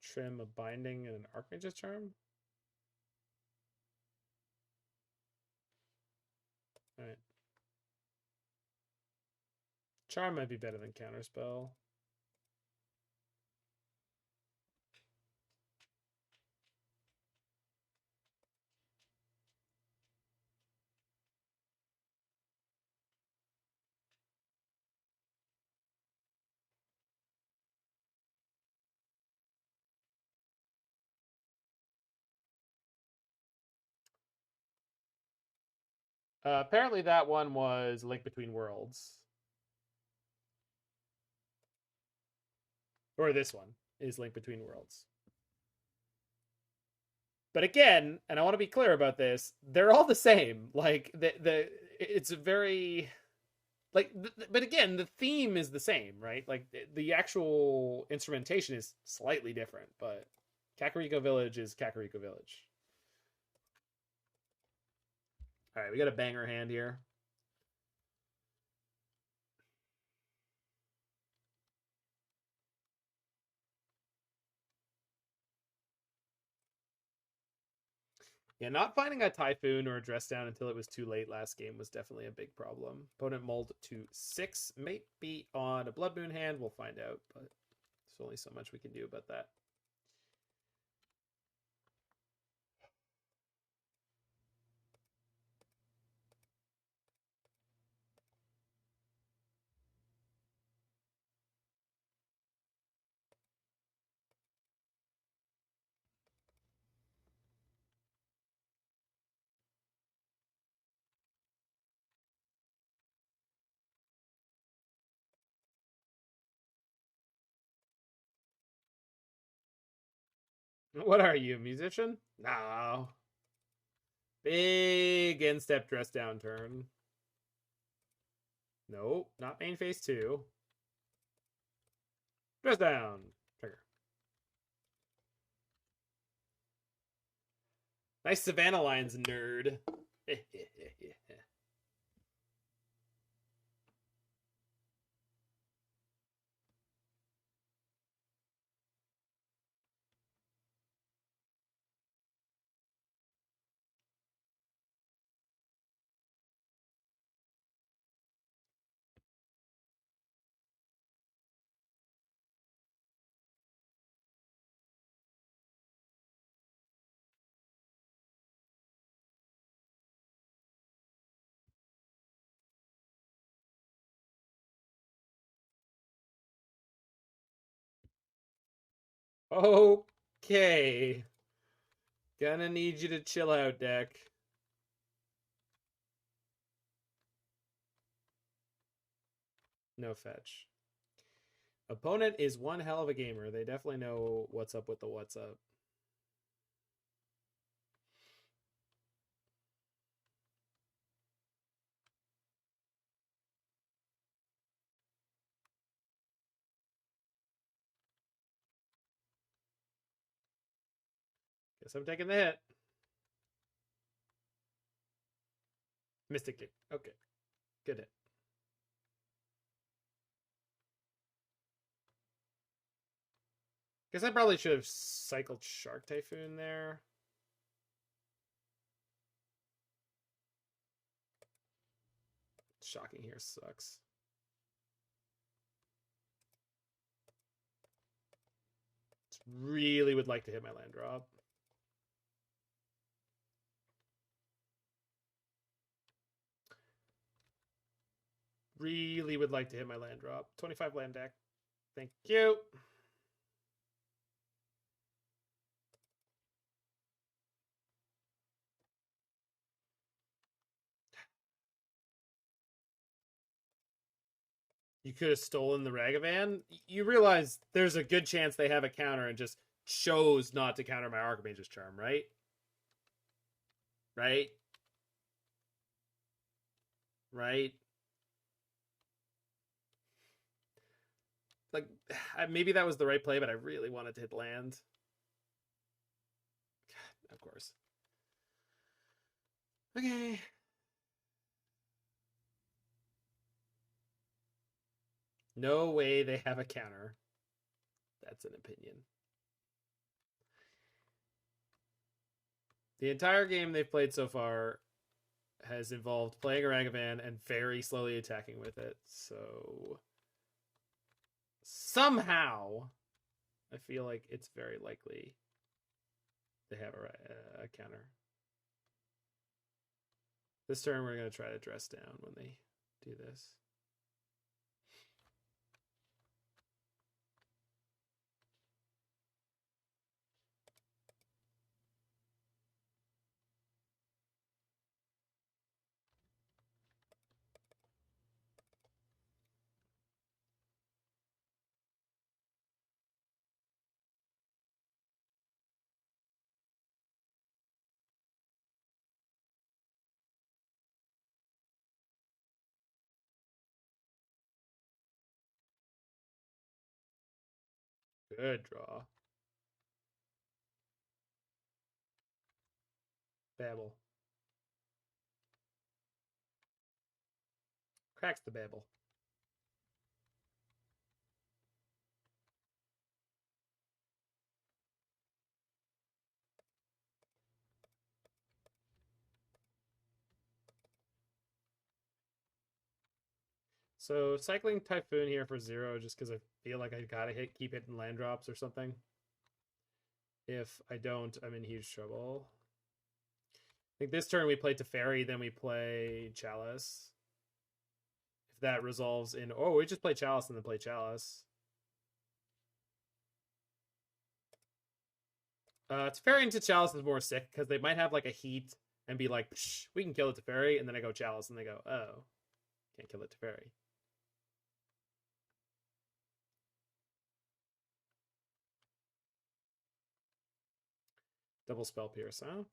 [SPEAKER 1] Trim a binding and an Archmage's Charm. All right. Charm might be better than Counterspell. Apparently that one was Link Between Worlds. Or this one is Link Between Worlds. But again, and I want to be clear about this, they're all the same. Like it's very like but again, the theme is the same, right? Like the actual instrumentation is slightly different, but Kakariko Village is Kakariko Village. All right, we got a banger hand here. Yeah, not finding a Typhoon or a Dress Down until it was too late last game was definitely a big problem. Opponent mulled to 6. May be on a Blood Moon hand. We'll find out, but there's only so much we can do about that. What are you, a musician? No. Big end-step dress down turn. Nope, not main phase 2. Dress down. Trigger. Nice Savannah lines, nerd. Okay. Gonna need you to chill out, deck. No fetch. Opponent is one hell of a gamer. They definitely know what's up with the what's up. Guess I'm taking the hit. Mystic Kick. Okay. Good hit. Guess I probably should have cycled Shark Typhoon there. Shocking here sucks. Really would like to hit my land drop. Really would like to hit my land drop. 25 land deck. Thank you. You could have stolen the Ragavan. You realize there's a good chance they have a counter and just chose not to counter my Archmage's Charm, right? Right? Right? Like, maybe that was the right play, but I really wanted to hit land. God, of course. Okay. No way they have a counter. That's an opinion. The entire game they've played so far has involved playing a Ragavan and very slowly attacking with it. So somehow, I feel like it's very likely they have a counter. This turn, we're going to try to dress down when they do this. Good draw. Babble. Cracks the babble. So cycling Typhoon here for 0 just because I feel like I gotta keep hitting land drops or something. If I don't, I'm in huge trouble. I think this turn we play Teferi, then we play Chalice. If that resolves in... Oh, we just play Chalice and then play Chalice. Teferi into Chalice is more sick because they might have like a heat and be like, we can kill the Teferi, and then I go Chalice and they go, oh, can't kill the Teferi. Double Spell Pierce, huh?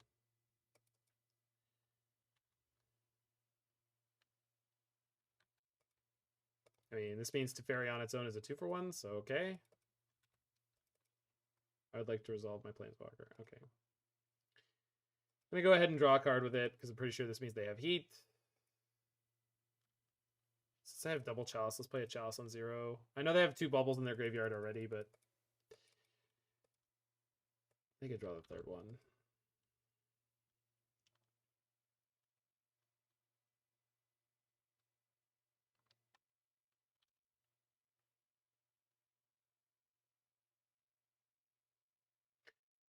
[SPEAKER 1] I mean, this means Teferi on its own is a 2-for-1, so okay. I would like to resolve my Planeswalker. Okay. Let me go ahead and draw a card with it, because I'm pretty sure this means they have heat. Since I have double Chalice, let's play a Chalice on 0. I know they have 2 bubbles in their graveyard already, but they could draw the 3rd one.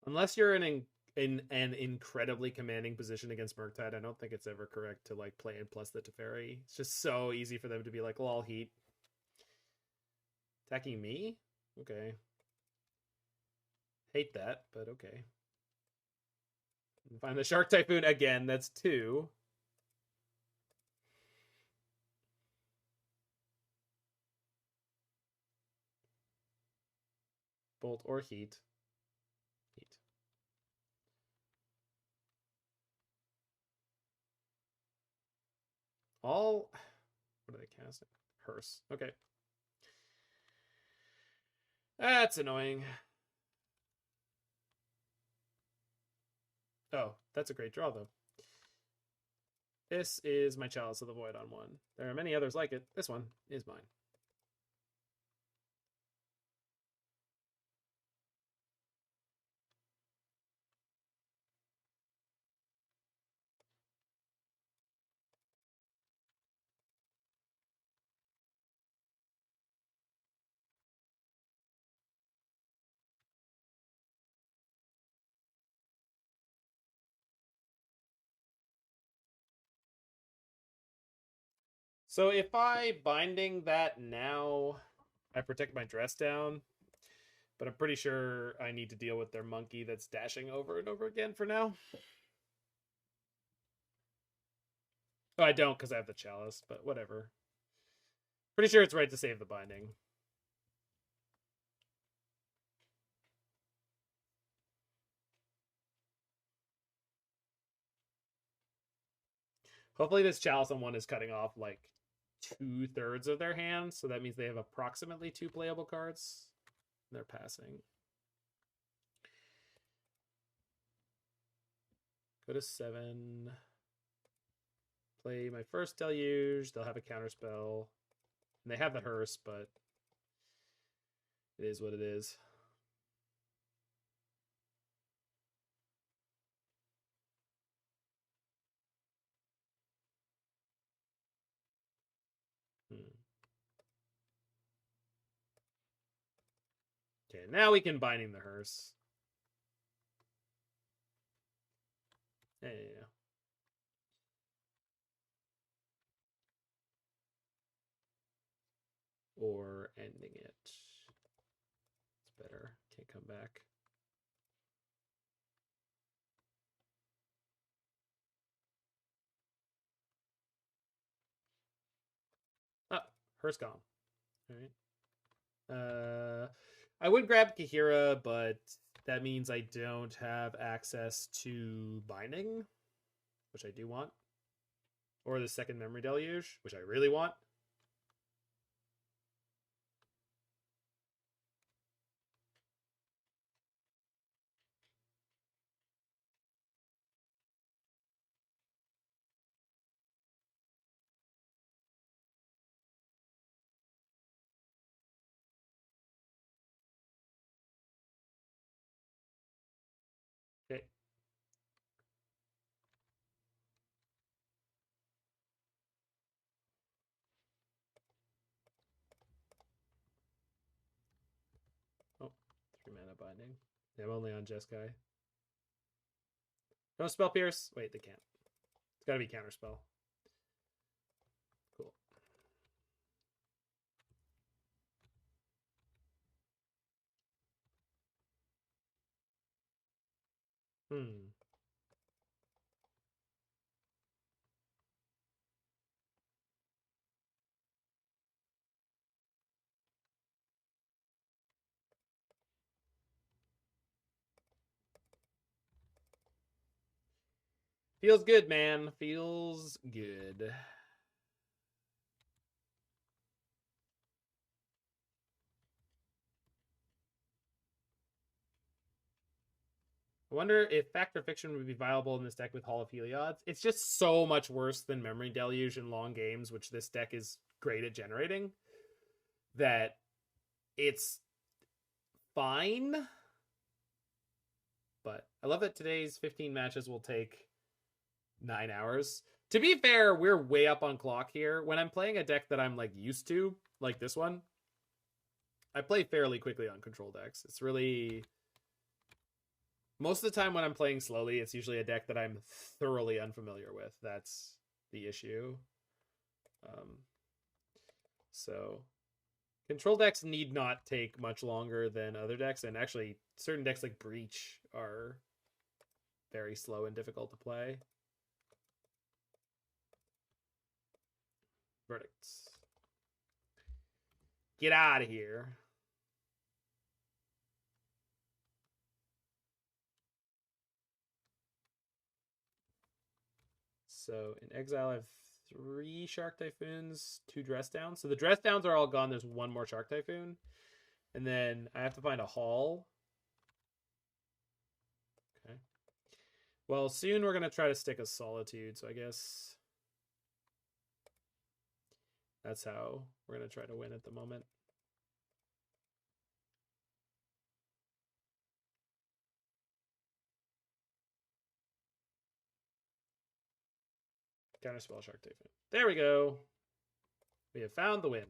[SPEAKER 1] Unless you're in an incredibly commanding position against Murktide, I don't think it's ever correct to like play in plus the Teferi. It's just so easy for them to be like, lol, heat. Attacking me? Okay. Hate that, but okay. Find the Shark Typhoon again. That's 2. Bolt or heat. Heat. All... What are they casting? Hearse. Okay. That's annoying. Oh, that's a great draw, though. This is my Chalice of the Void on 1. There are many others like it. This one is mine. So if I binding that now, I protect my dress down, but I'm pretty sure I need to deal with their monkey that's dashing over and over again for now. Oh, I don't because I have the Chalice, but whatever. Pretty sure it's right to save the binding. Hopefully this Chalice on 1 is cutting off like 2/3 of their hand, so that means they have approximately 2 playable cards. They're passing. Go to 7. Play my first Deluge. They'll have a Counterspell. And they have the Hearse, but it is what it is. Okay, now we can Binding the Hearse. Yeah. Or ending it. It's better. Can't come back. Oh, Hearse gone. All right. I would grab Kaheera, but that means I don't have access to Binding, which I do want. Or the second Memory Deluge, which I really want. Okay. Oh, 3 mana Binding. Yeah, I'm only on Jeskai. No Spell Pierce? Wait, they can't. It's gotta be Counterspell. Cool. Feels good, man. Feels good. I wonder if Fact or Fiction would be viable in this deck with Hall of Heliod. It's just so much worse than Memory Deluge in long games, which this deck is great at generating, that it's fine. But I love that today's 15 matches will take 9 hours. To be fair, we're way up on clock here. When I'm playing a deck that I'm like used to, like this one, I play fairly quickly on control decks. It's really... Most of the time when I'm playing slowly, it's usually a deck that I'm thoroughly unfamiliar with. That's the issue. So control decks need not take much longer than other decks, and actually certain decks like Breach are very slow and difficult to play. Verdicts. Get out of here. So in exile, I have 3 Shark Typhoons, 2 Dress Downs. So the Dress Downs are all gone. There's 1 more Shark Typhoon. And then I have to find a Hall. Okay. Well, soon we're going to try to stick a Solitude. So I guess that's how we're going to try to win at the moment. Counterspell Shark Typhoon. There we go. We have found the win.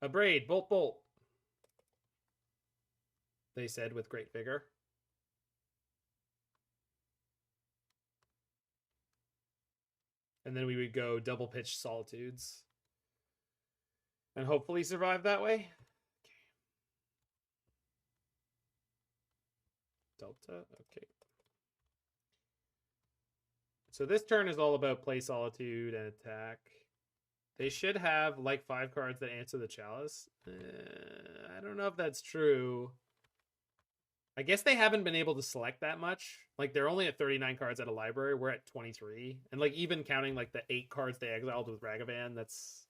[SPEAKER 1] A braid, bolt, bolt. They said with great vigor. And then we would go double pitch Solitudes. And hopefully survive that way. Delta, okay. So this turn is all about play Solitude and attack. They should have like 5 cards that answer the Chalice. I don't know if that's true. I guess they haven't been able to select that much. Like they're only at 39 cards at a library. We're at 23. And like even counting like the 8 cards they exiled with Ragavan, that's...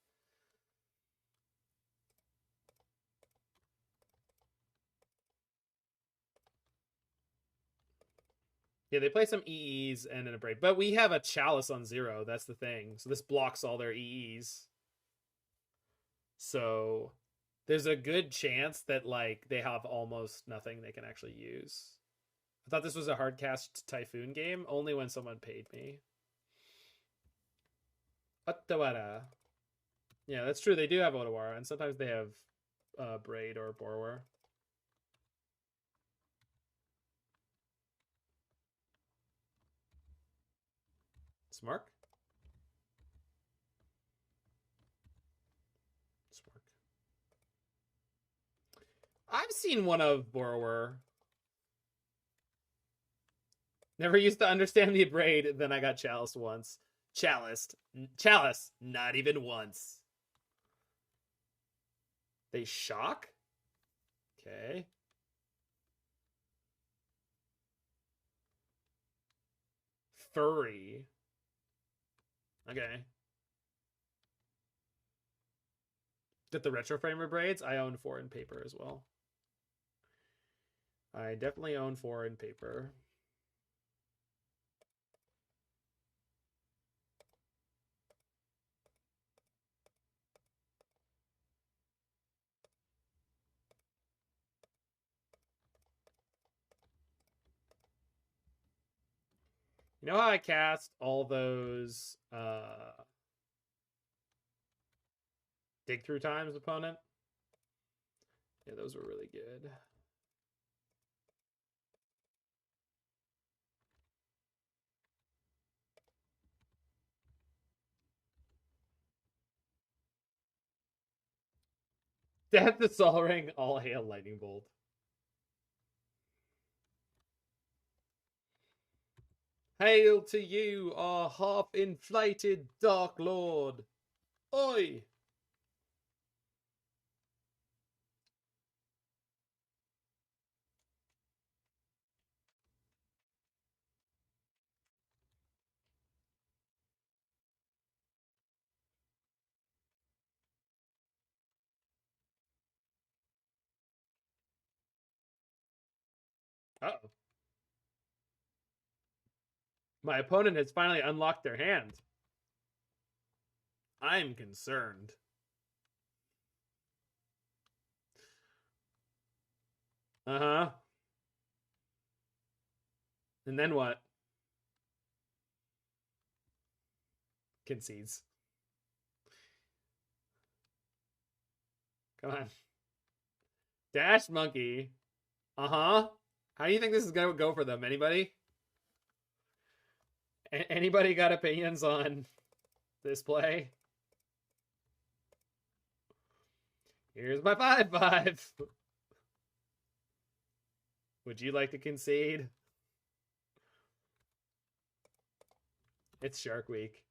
[SPEAKER 1] Yeah, they play some EEs and an Abrade. But we have a Chalice on 0. That's the thing. So this blocks all their EEs. So there's a good chance that like they have almost nothing they can actually use. I thought this was a hard cast Typhoon game, only when someone paid me. Ottawara. Yeah, that's true. They do have Otawara, and sometimes they have Braid or Borrower. Smark? Smark. I've seen one of Borrower. Never used to understand the Braid, then I got Chalice once. Chalice, not even once. They shock? Okay. Furry. Okay. Did the retro framer braids? I own 4 in paper as well. I definitely own 4 in paper. You know how I cast all those dig through times opponent? Yeah, those were really good. Death the Sol Ring, all hail Lightning Bolt. Hail to you, our half-inflated Dark Lord. Oi! Uh-oh. My opponent has finally unlocked their hand. I'm concerned. Uh-huh. And then what? Concedes. Come on. Dash Monkey. Uh-huh. How do you think this is going to go for them? Anybody? Anybody got opinions on this play? Here's my 5/5. Would you like to concede? It's Shark Week.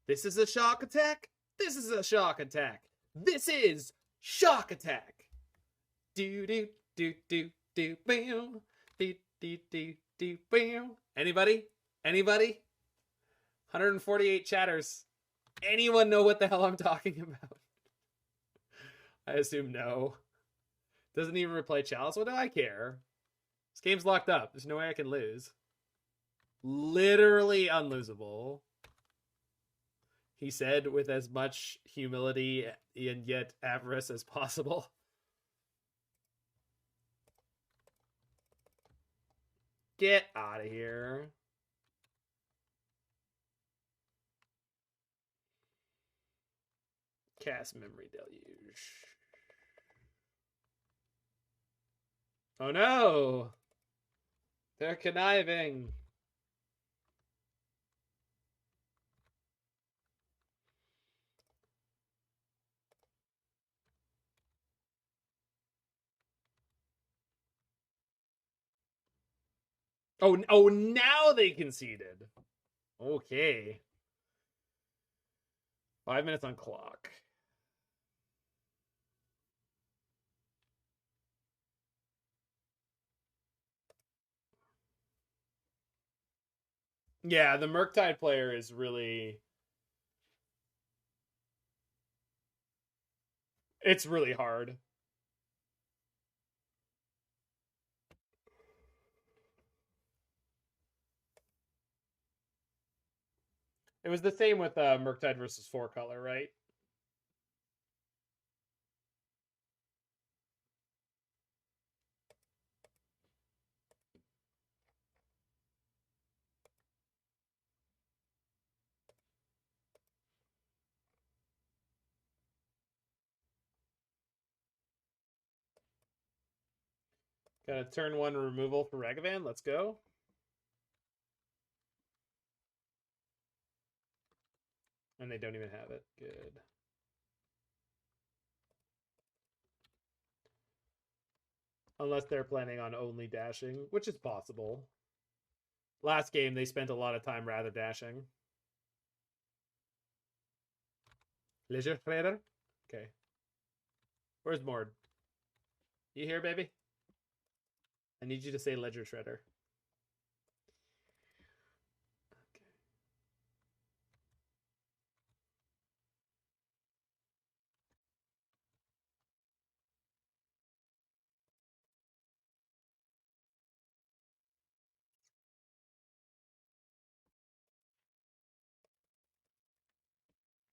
[SPEAKER 1] This is a shock attack. This is a shock attack. This is shock attack. Do do do do do bam. Do do do do bam. Anybody? Anybody? 148 chatters. Anyone know what the hell I'm talking about? I assume no. Doesn't even replay Chalice. What do I care? This game's locked up. There's no way I can lose. Literally unlosable. He said with as much humility and yet avarice as possible. Get out of here. Cast Memory Deluge. Oh no! They're conniving. Oh, now they conceded. Okay. 5 minutes on clock. Yeah, the Murktide player is really... It's really hard. It was the same with Murktide versus 4-color, right? Got a turn 1 removal for Ragavan. Let's go. And they don't even have it. Good. Unless they're planning on only dashing, which is possible. Last game, they spent a lot of time rather dashing. Leisure Trader? Okay. Where's Mord? You here, baby? I need you to say Ledger Shredder. Okay.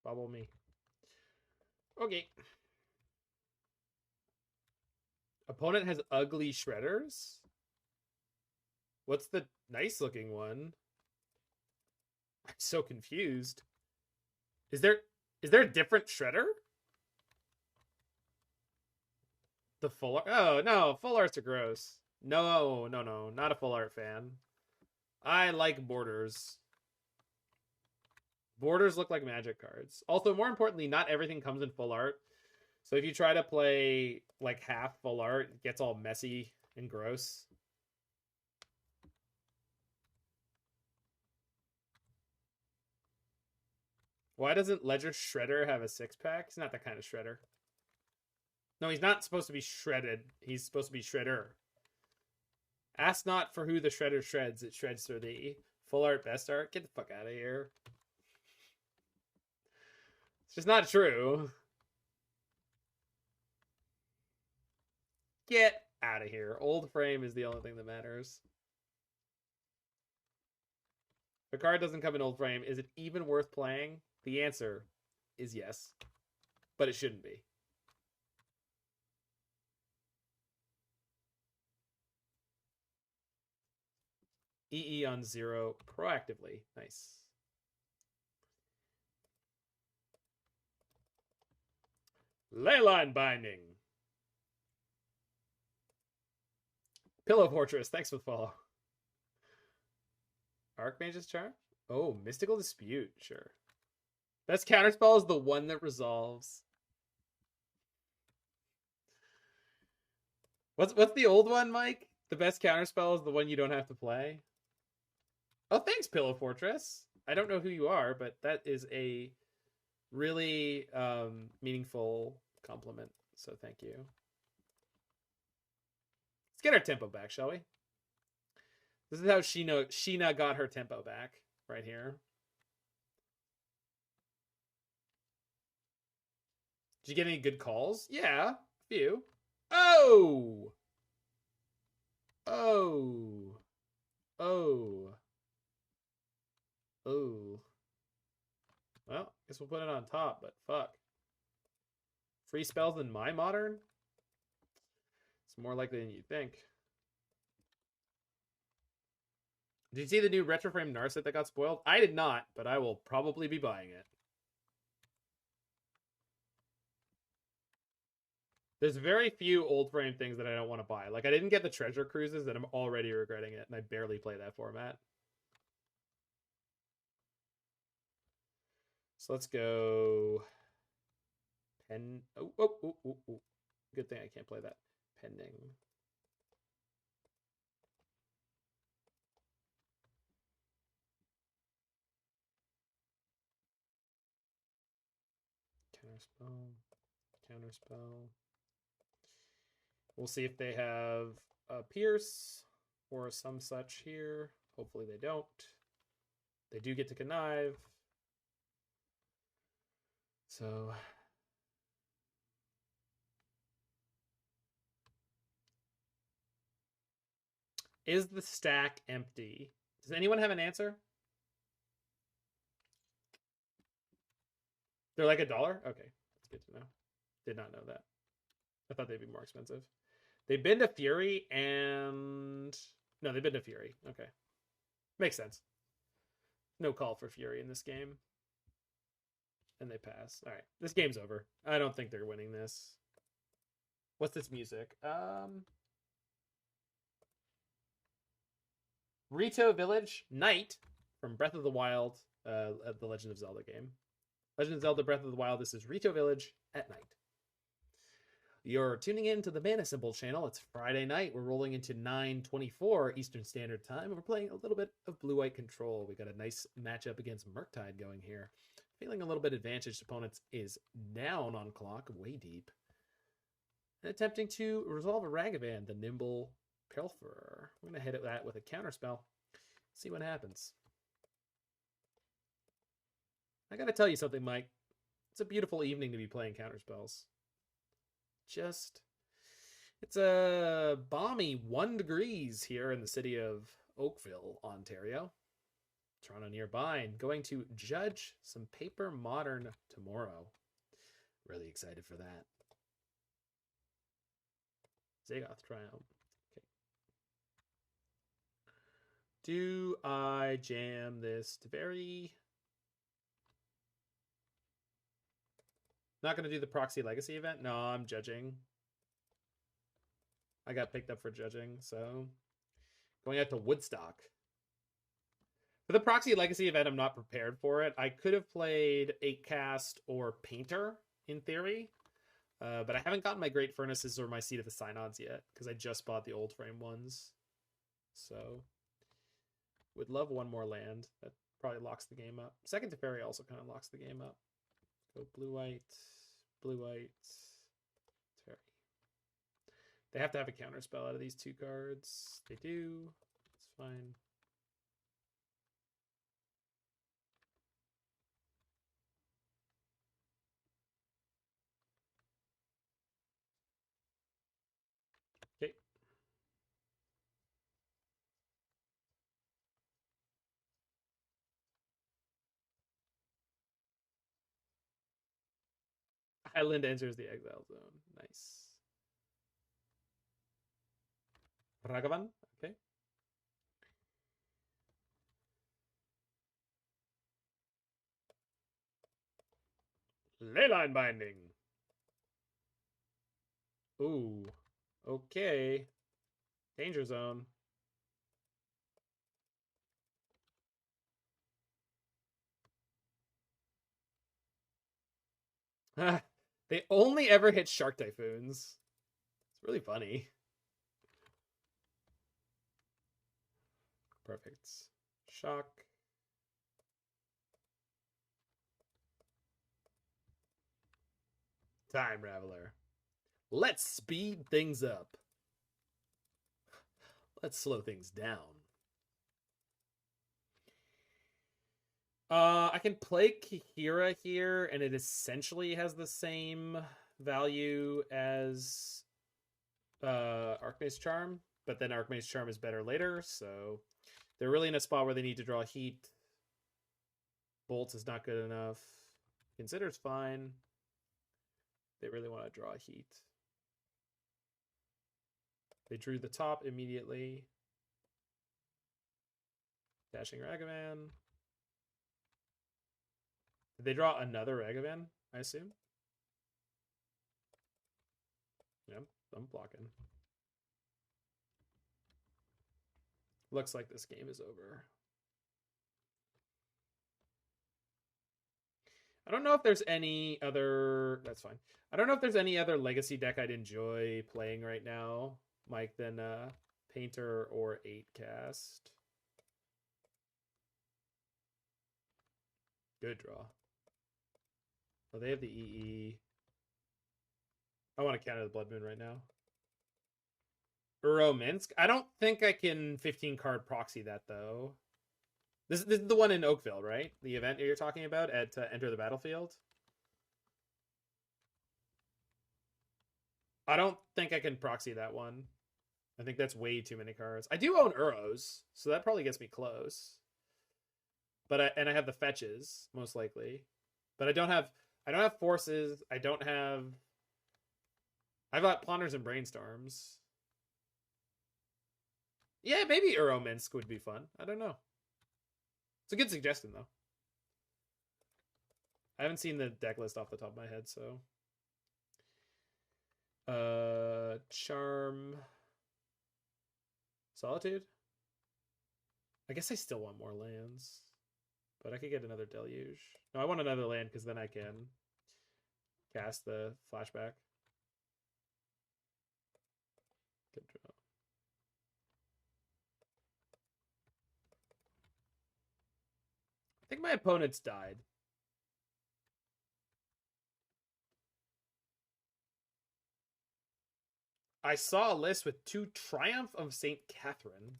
[SPEAKER 1] Bubble me. Okay. Opponent has ugly shredders? What's the nice looking one? I'm so confused. Is there a different shredder? The full art? Oh, no. Full arts are gross. No. Not a full art fan. I like borders. Borders look like Magic cards. Also, more importantly, not everything comes in full art. So if you try to play like half full art, it gets all messy and gross. Why doesn't Ledger Shredder have a 6-pack? He's not that kind of shredder. No, he's not supposed to be shredded. He's supposed to be shredder. Ask not for who the shredder shreds. It shreds for thee. Full art, best art. Get the fuck out of here. just not true. Get out of here. Old frame is the only thing that matters. If a card doesn't come in old frame, is it even worth playing? The answer is yes, but it shouldn't be. EE on 0 proactively. Nice. Leyline Binding. Pillow Fortress. Thanks for the follow. Archmage's Charm? Oh, Mystical Dispute. Sure. Best counterspell is the one that resolves. What's the old one, Mike? The best counterspell is the one you don't have to play. Oh, thanks, Pillow Fortress. I don't know who you are, but that is a really meaningful compliment. So thank you. Let's get our tempo back, shall we? This is how Sheena got her tempo back right here. Did you get any good calls? Yeah, a few. Oh! Oh. Oh. Oh. Well, guess we'll put it on top, but fuck. Free spells in my modern? It's more likely than you think. Did you see the new Retroframe Narset that got spoiled? I did not, but I will probably be buying it. There's very few old frame things that I don't want to buy. Like, I didn't get the Treasure Cruises, and I'm already regretting it, and I barely play that format. So let's go... Oh. Good thing I can't play that. Pending. Counterspell. We'll see if they have a Pierce or some such here. Hopefully they don't. They do get to Connive. So... Is the stack empty? Does anyone have an answer? They're like $1? Okay, that's good to know. Did not know that. I thought they'd be more expensive. They bend to Fury and... No, they bend to Fury. Okay. Makes sense. No call for Fury in this game. And they pass. All right, this game's over. I don't think they're winning this. What's this music? Rito Village Night from Breath of the Wild, the Legend of Zelda game. Legend of Zelda Breath of the Wild. This is Rito Village at night. You're tuning in to the Mana Symbol channel. It's Friday night. We're rolling into 9:24 Eastern Standard Time. And we're playing a little bit of blue-white control. We got a nice matchup against Murktide going here. Feeling a little bit advantaged. Opponents is down on clock, way deep. And attempting to resolve a Ragavan, the Nimble Pilferer. We're going to hit that with a counterspell. See what happens. I got to tell you something, Mike. It's a beautiful evening to be playing counterspells. It's a balmy 1 degrees here in the city of Oakville, Ontario. Toronto nearby, and going to judge some Paper Modern tomorrow. Really excited for that. Zagoth Triome. Okay. Do I jam this Teferi? Not going to do the Proxy Legacy event? No, I'm judging. I got picked up for judging, so... Going out to Woodstock. For the Proxy Legacy event, I'm not prepared for it. I could have played 8cast or Painter, in theory. But I haven't gotten my Great Furnaces or my Seat of the Synod's yet, because I just bought the old frame ones. So, would love one more land. That probably locks the game up. Second Teferi also kind of locks the game up. Go blue-white, blue-white, Teferi. They have to have a counterspell out of these 2 cards. They do. It's fine. Island enters the exile zone. Nice. Ragavan. Okay. Leyline Binding. Ooh. Okay. Danger zone. They only ever hit Shark Typhoons. It's really funny. Perfect. Shock. Time Raveler. Let's speed things up. Let's slow things down. I can play Kaheera here, and it essentially has the same value as Archmage Charm, but then Archmage Charm is better later, so they're really in a spot where they need to draw heat. Bolts is not good enough. Consider's fine. They really want to draw heat. They drew the top immediately. Dashing Ragavan. Did they draw another Ragavan, I assume? Yep, I'm blocking. Looks like this game is over. I don't know if there's any other... That's fine. I don't know if there's any other Legacy deck I'd enjoy playing right now, Mike, than Painter or 8-Cast. Good draw. Oh, they have the EE. I want to counter the Blood Moon right now. Minsk. I don't think I can 15-card proxy that, though. This is the one in Oakville, right? The event you're talking about at Enter the Battlefield? I don't think I can proxy that one. I think that's way too many cards. I do own Uros, so that probably gets me close. But I have the fetches, most likely. But I don't have forces. I've got Ponders and Brainstorms. Yeah, maybe Minsk would be fun. I don't know. It's a good suggestion, though. I haven't seen the deck list off the top of my head, so. Charm. Solitude? I guess I still want more lands. But I could get another Deluge. No, I want another land because then I can cast the flashback. Good draw. I think my opponent's died. I saw a list with 2 Triumph of St. Catherine.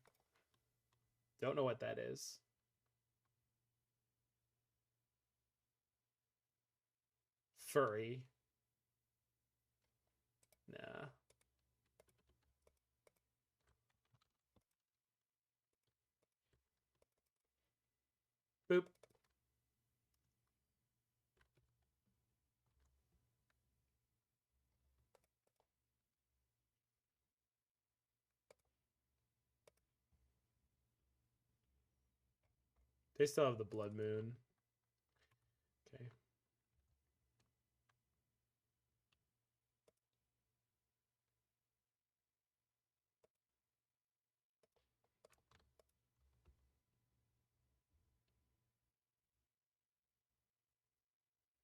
[SPEAKER 1] Don't know what that is. Furry. Nah. Boop. They still have the Blood Moon. Okay.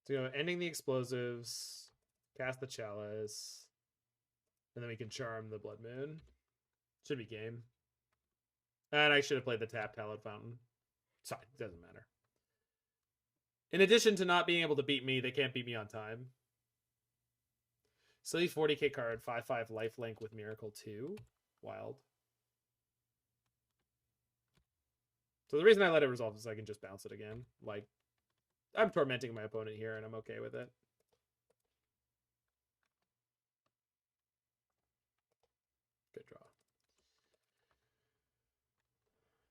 [SPEAKER 1] So ending the explosives, cast the Chalice, and then we can charm the Blood Moon. Should be game. And I should have played the tapped Hallowed Fountain. Sorry, it doesn't matter. In addition to not being able to beat me, they can't beat me on time. Silly 40k card, 5/5 lifelink with Miracle 2. Wild. So the reason I let it resolve is I can just bounce it again. Like, I'm tormenting my opponent here, and I'm okay with it. Good draw.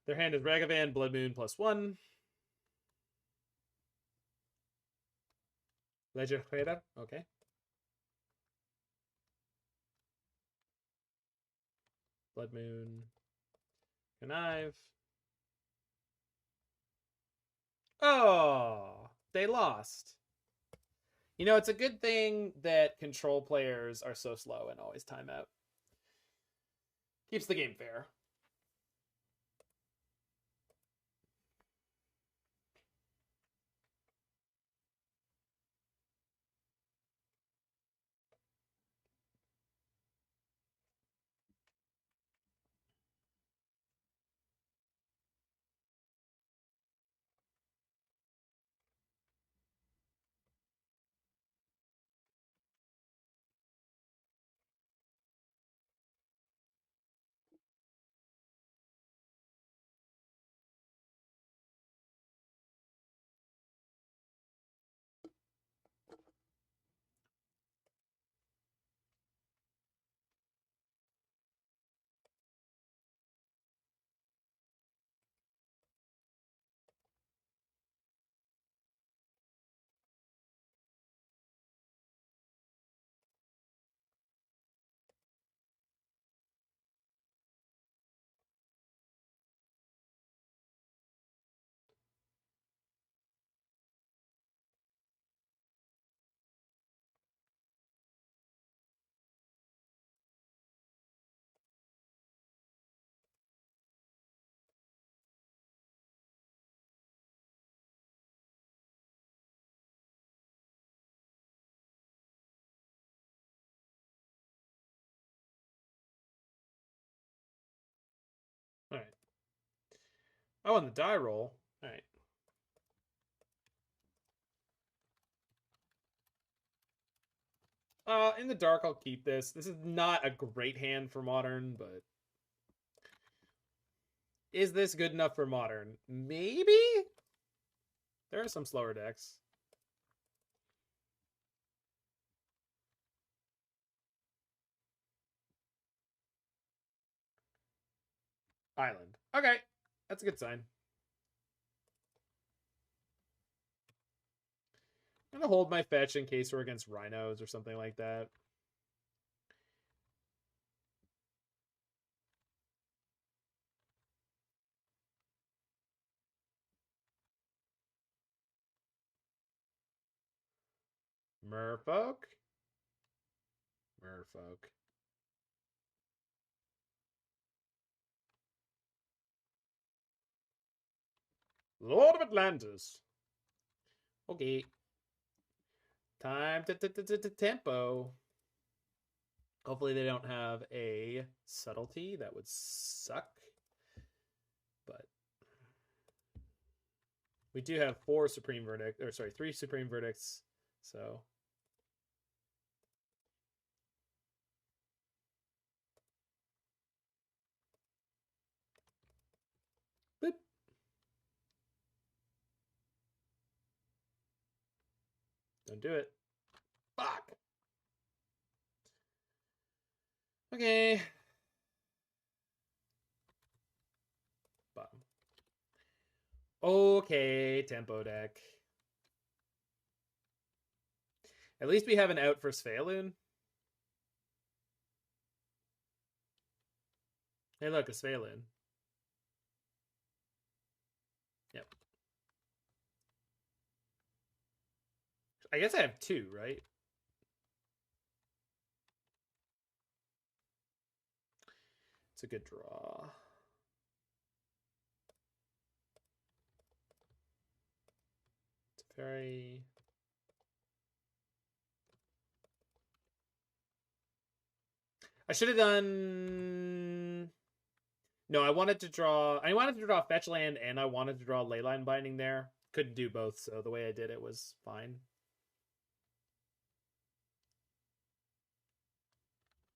[SPEAKER 1] Their hand is Ragavan, Blood Moon, +1. Ledger Trader, okay. Blood Moon. Connive. Oh, they lost. You know, it's a good thing that control players are so slow and always time out. Keeps the game fair. All right. Oh, on the die roll. All right. In the dark, I'll keep this. This is not a great hand for Modern, but... Is this good enough for Modern? Maybe? There are some slower decks. Island. Okay. That's a good sign. I'm going to hold my fetch in case we're against rhinos or something like that. Merfolk? Merfolk. Lord of Atlantis. Okay. Time to tempo. Hopefully they don't have a subtlety. That would suck. But we do have 3 Supreme Verdicts. So boop. Don't do it. Fuck. Okay. Bottom. Okay, tempo deck. At least we have an out for Svelun. Hey, look, a Svelun. Yep. I guess I have 2, right? It's a good draw. Teferi. I should have done... No, I wanted to draw fetch land and I wanted to draw Leyline Binding there. Couldn't do both, so the way I did it was fine.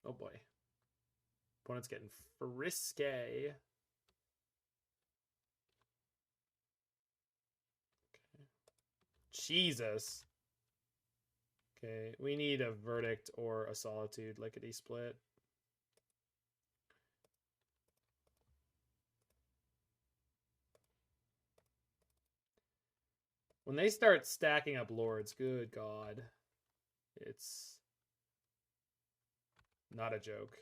[SPEAKER 1] Oh boy. Opponent's getting frisky. Okay. Jesus. Okay, we need a Verdict or a Solitude, lickety split. When they start stacking up lords, good God. It's not a joke.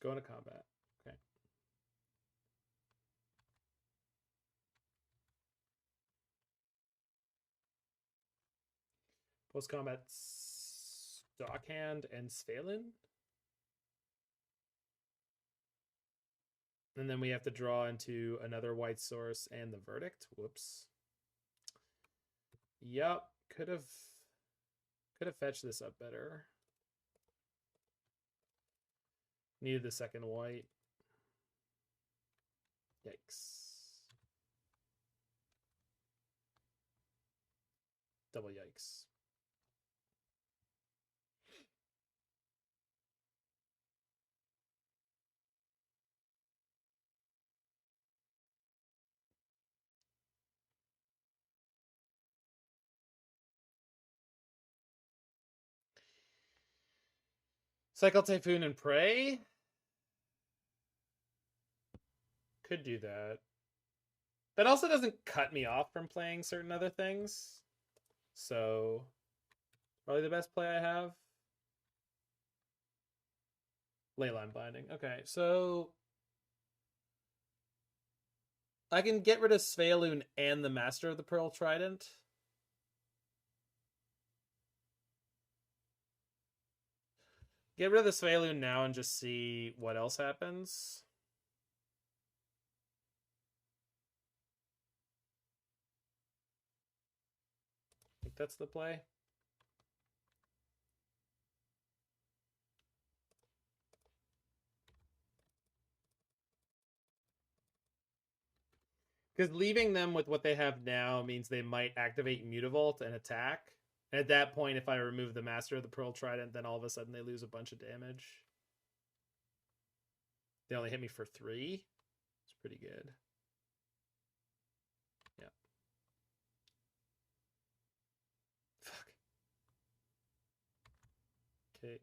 [SPEAKER 1] go into combat. Okay. Post combat Stockhand and Svalin. And then we have to draw into another white source and the verdict. Whoops. Yup. Could have fetched this up better. Needed the second white. Yikes. Double yikes. Cycle Typhoon and Prey. Could do that. That also doesn't cut me off from playing certain other things. So, probably the best play I have. Leyline Binding. Okay, so I can get rid of Svalun and the Master of the Pearl Trident. Get rid of the Svalun now and just see what else happens. I think that's the play. Because leaving them with what they have now means they might activate Mutavault and attack. And at that point, if I remove the Master of the Pearl Trident, then all of a sudden they lose a bunch of damage. They only hit me for 3. It's pretty good. Yeah. Fuck. Okay.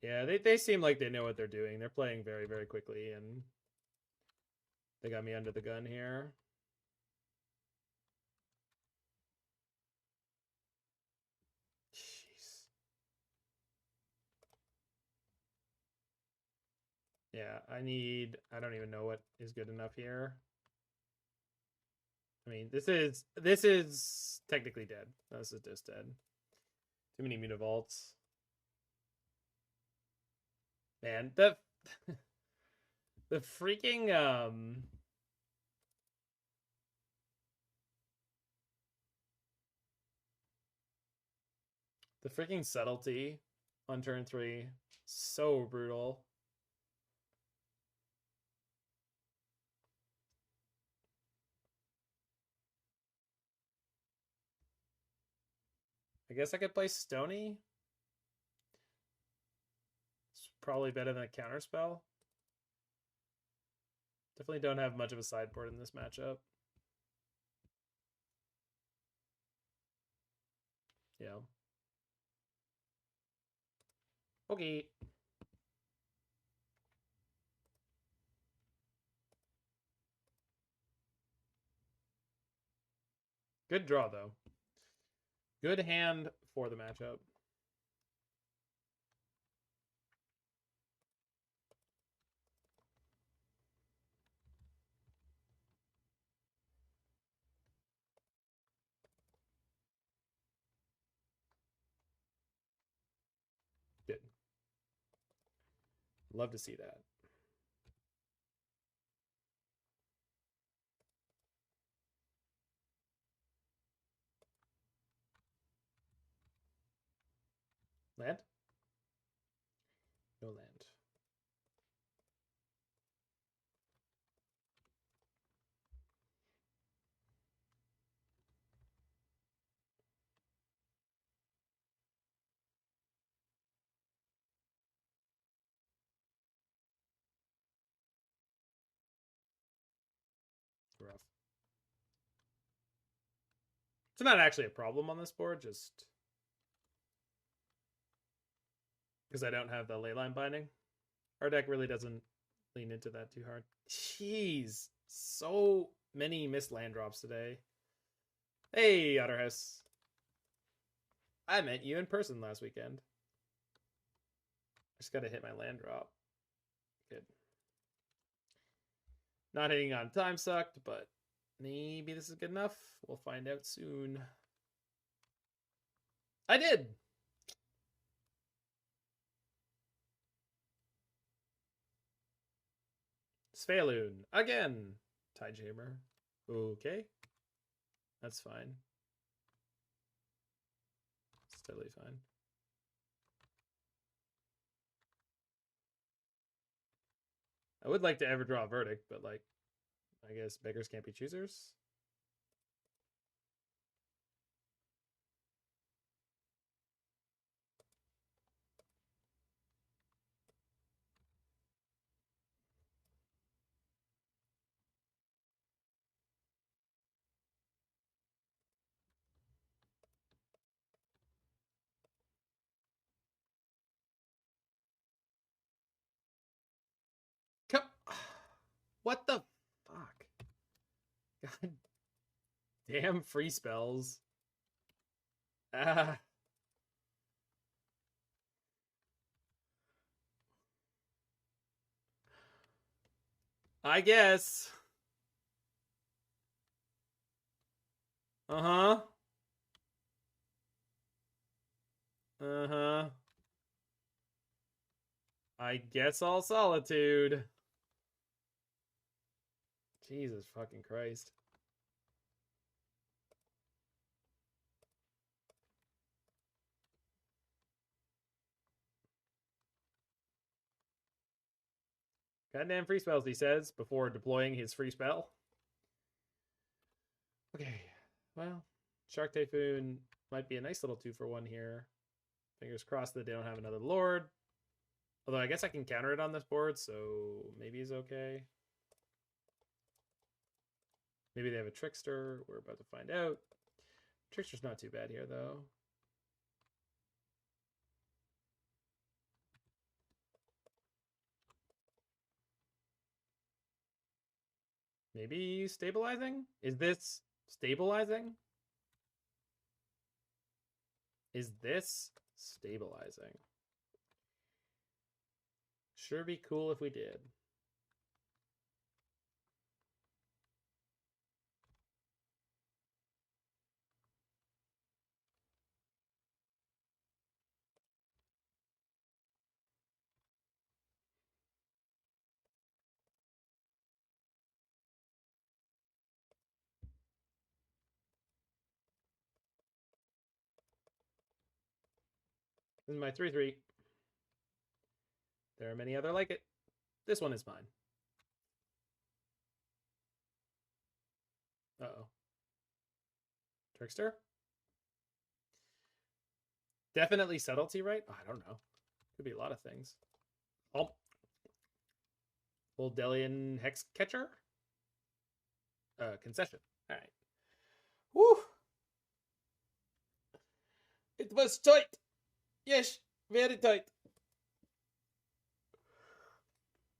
[SPEAKER 1] Yeah, they seem like they know what they're doing. They're playing very, very quickly, and they got me under the gun here. Jeez. Yeah, I don't even know what is good enough here. I mean, this is technically dead. This is just dead. Too many Mutavaults. Man, the freaking the freaking subtlety on turn 3, so brutal. I guess I could play Stony. It's probably better than a Counterspell. Definitely don't have much of a sideboard in this matchup. Yeah. Okay. Good draw, though. Good hand for the matchup. Good. Love to see that. Land? No land. Rough. It's not actually a problem on this board, just because I don't have the Leyline Binding. Our deck really doesn't lean into that too hard. Jeez, so many missed land drops today. Hey, Otterhouse. I met you in person last weekend. Just gotta hit my land drop. Good. Not hitting on time sucked, but maybe this is good enough. We'll find out soon. I did! Sphaloon, again! Tide Chamber. Okay. That's fine. It's totally fine. I would like to ever draw a verdict, but like, I guess beggars can't be choosers. Come. What the fuck? God damn free spells. Ah. I guess. Uh-huh. Uh-huh. I guess all Solitude. Jesus fucking Christ. Goddamn free spells, he says, before deploying his free spell. Okay, well, Shark Typhoon might be a nice little 2-for-1 here. Fingers crossed that they don't have another Lord. Although I guess I can counter it on this board, so maybe he's okay. Maybe they have a Trickster. We're about to find out. Trickster's not too bad here, though. Maybe stabilizing? Is this stabilizing? Is this stabilizing? Sure be cool if we did. This is my 3/3. There are many other like it. This one is mine. Uh-oh. Trickster? Definitely subtlety, right? Oh, I don't know. Could be a lot of things. Oh. Old Delian Hex Catcher? Concession. All right. Woo! It was tight. Yes, very tight.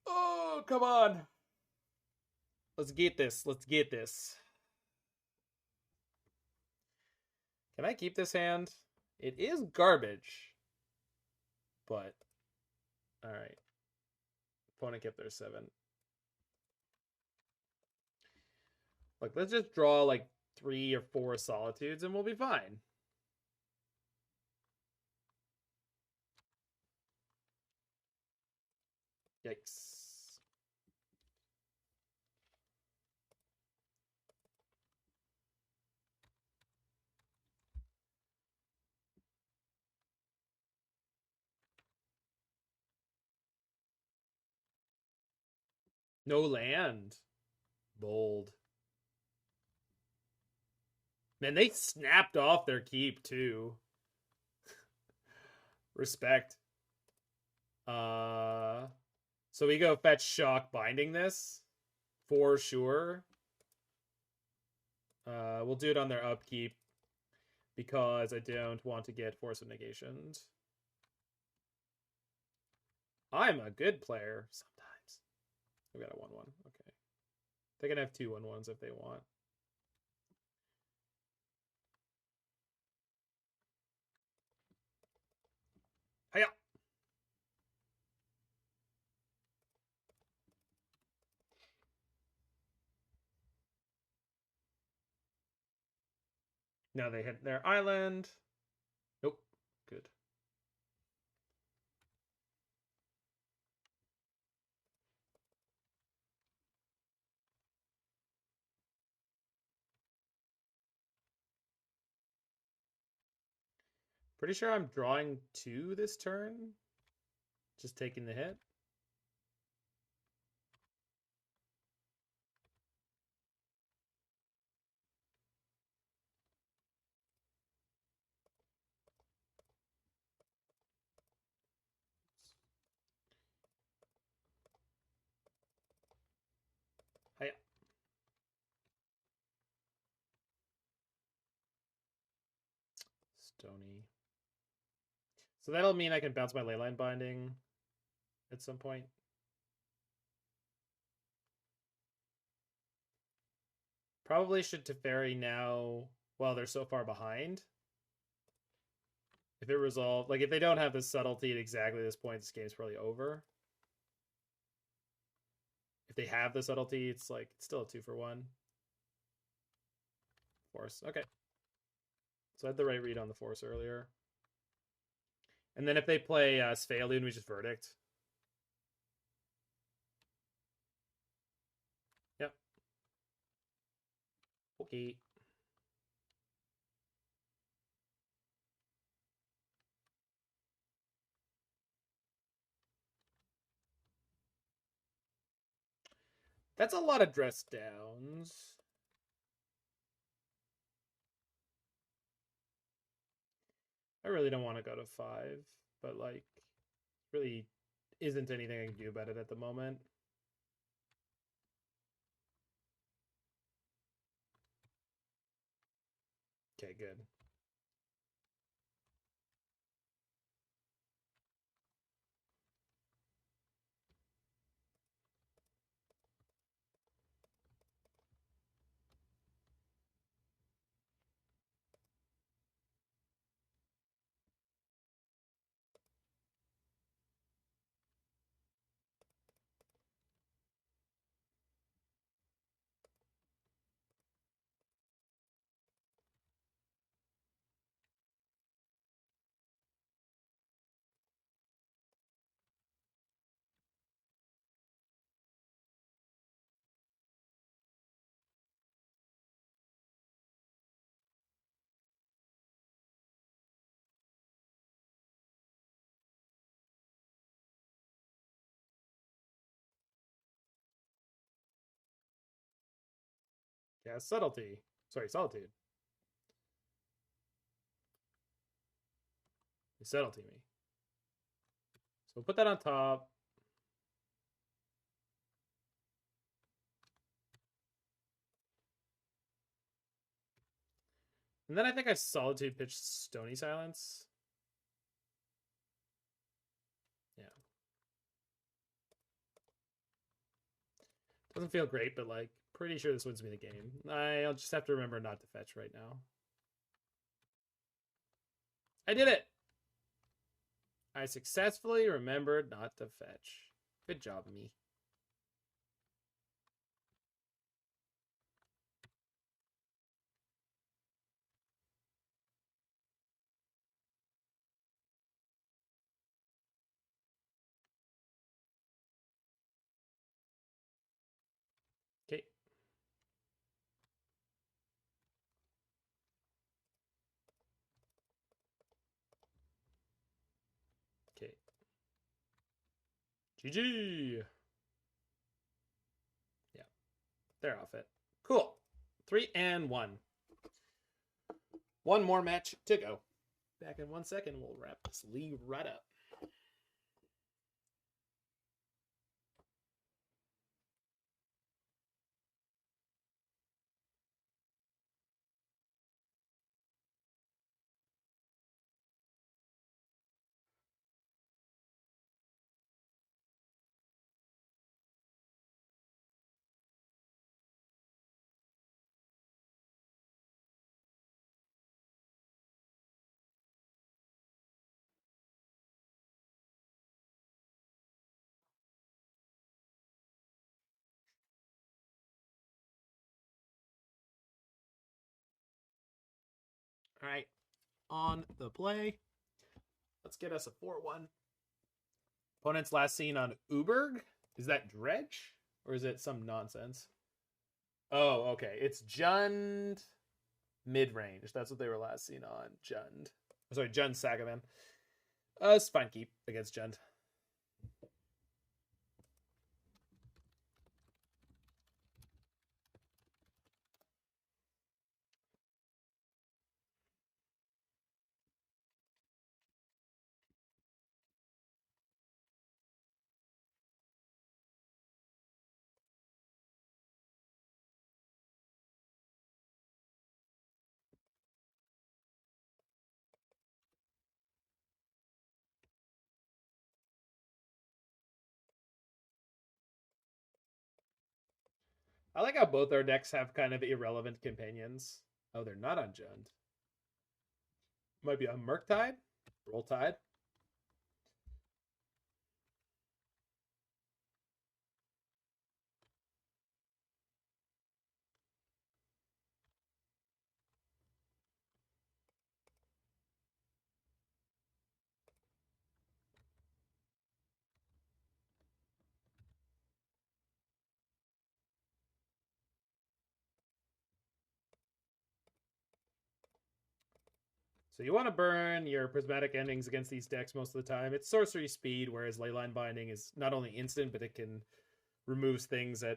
[SPEAKER 1] Oh, come on. Let's get this. Let's get this. Can I keep this hand? It is garbage. But, all right. Opponent kept their 7. Like, let's just draw like 3 or 4 Solitudes and we'll be fine. Yikes. No land. Bold. Man, they snapped off their keep too. Respect. So we go fetch Shock Binding this for sure. We'll do it on their upkeep because I don't want to get Force of Negations. I'm a good player sometimes. We got a 1/1. Okay. They can have 2 1/1s if they want. Hiya! Now they hit their island. Nope. Good. Pretty sure I'm drawing 2 this turn. Just taking the hit. Hiya. Stony. So that'll mean I can bounce my Leyline Binding at some point. Probably should Teferi now while they're so far behind. If it resolved, like if they don't have the subtlety at exactly this point, this game's probably over. If they have the subtlety, it's like it's still a 2-for-1. Force. Okay. So I had the right read on the force earlier. And then if they play Sphaleoon, we just Verdict. Yep. Okay. That's a lot of dress downs. I really don't want to go to 5, but like really isn't anything I can do about it at the moment. Okay, good. Yeah, subtlety. Sorry, Solitude. You subtlety me. So we'll put that on top. And then I think I Solitude pitched Stony Silence. Yeah. Doesn't feel great, but like pretty sure this wins me the game. I'll just have to remember not to fetch right now. I did it! I successfully remembered not to fetch. Good job, me. Okay. Okay. GG! Yeah. They're off it. Cool. 3-1. One more match to go. Back in 1 second. We'll wrap this league right up. All right, on the play. Let's get us a 4-1. Opponent's last seen on Uberg. Is that Dredge? Or is it some nonsense? Oh, okay. It's Jund mid-range. That's what they were last seen on. Jund. Sorry, Jund Sagaman. It's fine keep against Jund. I like how both our decks have kind of irrelevant companions. Oh, they're not on Jund. Might be on Murktide. Roll Tide. So you want to burn your Prismatic Endings against these decks most of the time. It's sorcery speed, whereas Leyline Binding is not only instant, but it can remove things at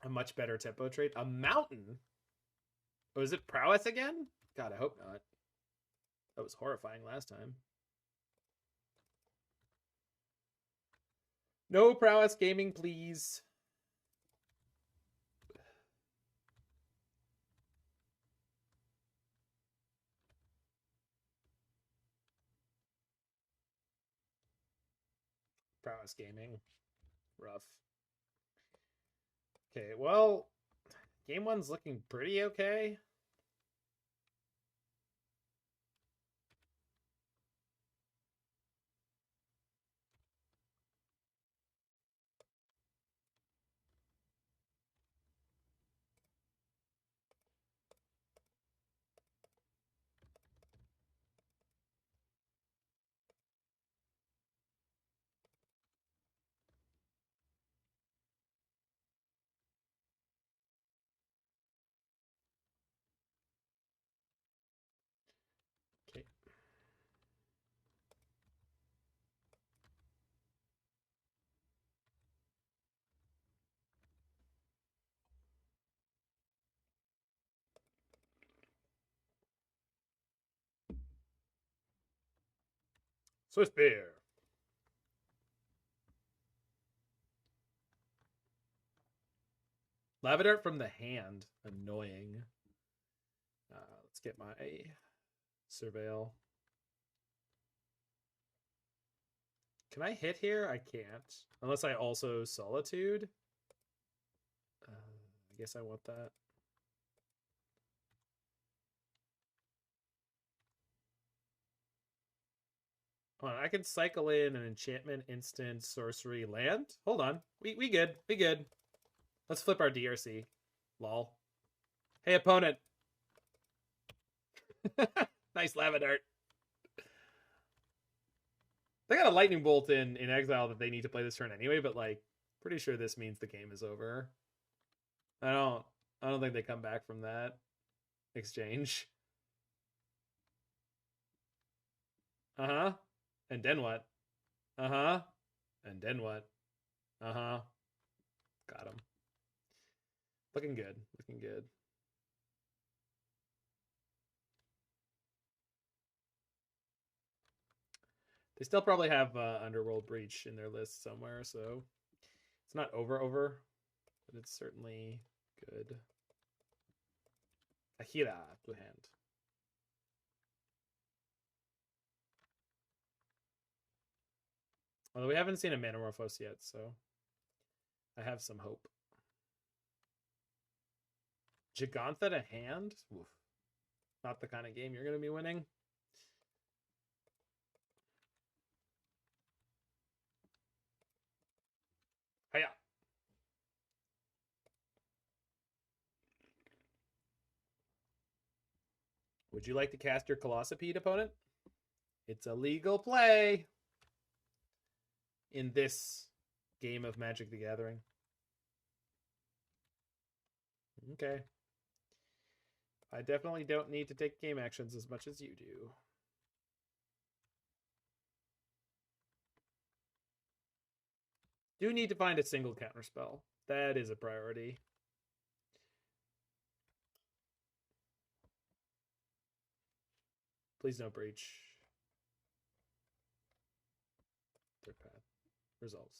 [SPEAKER 1] a much better tempo trait. A Mountain? Oh, is it Prowess again? God, I hope not. That was horrifying last time. No Prowess Gaming, please. Prowess Gaming. Rough. Okay, well, game one's looking pretty okay. Okay. Swiss Bear. Lavadart from the hand. Annoying. Let's get my Surveil. Can I hit here? I can't. Unless I also Solitude. I guess I want that. Hold on, I can cycle in an enchantment, instant, sorcery, land. Hold on. We good. We good. Let's flip our DRC. Lol. Hey, opponent. Nice Lavadart. They got a lightning bolt in exile that they need to play this turn anyway, but like pretty sure this means the game is over. I don't think they come back from that exchange. Uh-huh. And then what? Uh-huh. And then what? Uh-huh. Got him. Looking good. Looking good. They still probably have Underworld Breach in their list somewhere, so it's not over, but it's certainly good. Kaheera, blue hand. Although we haven't seen a Manamorphose yet, so I have some hope. Gigantha to hand? Oof. Not the kind of game you're going to be winning. Hiya. Would you like to cast your Colossopede, opponent? It's a legal play in this game of Magic the Gathering. Okay. I definitely don't need to take game actions as much as you do. Do need to find a single counterspell. That is a priority. Please don't breach. Third path. Results.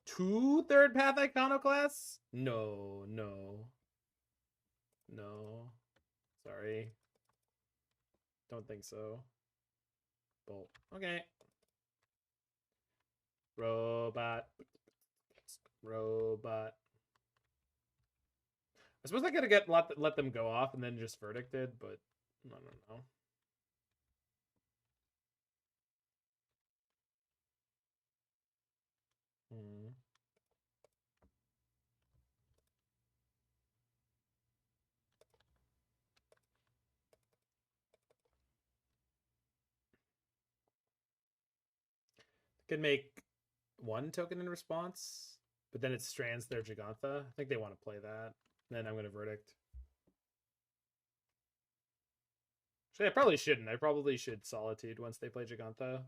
[SPEAKER 1] Two third path iconoclasts? No. Sorry. Don't think so. Bolt. Okay. Robot. I suppose I could have let them go off and then just verdicted, but I don't know. Could make one token in response, but then it strands their Gigantha. I think they want to play that. Then I'm going to verdict. Actually, I probably shouldn't. I probably should Solitude once they play Gigantha.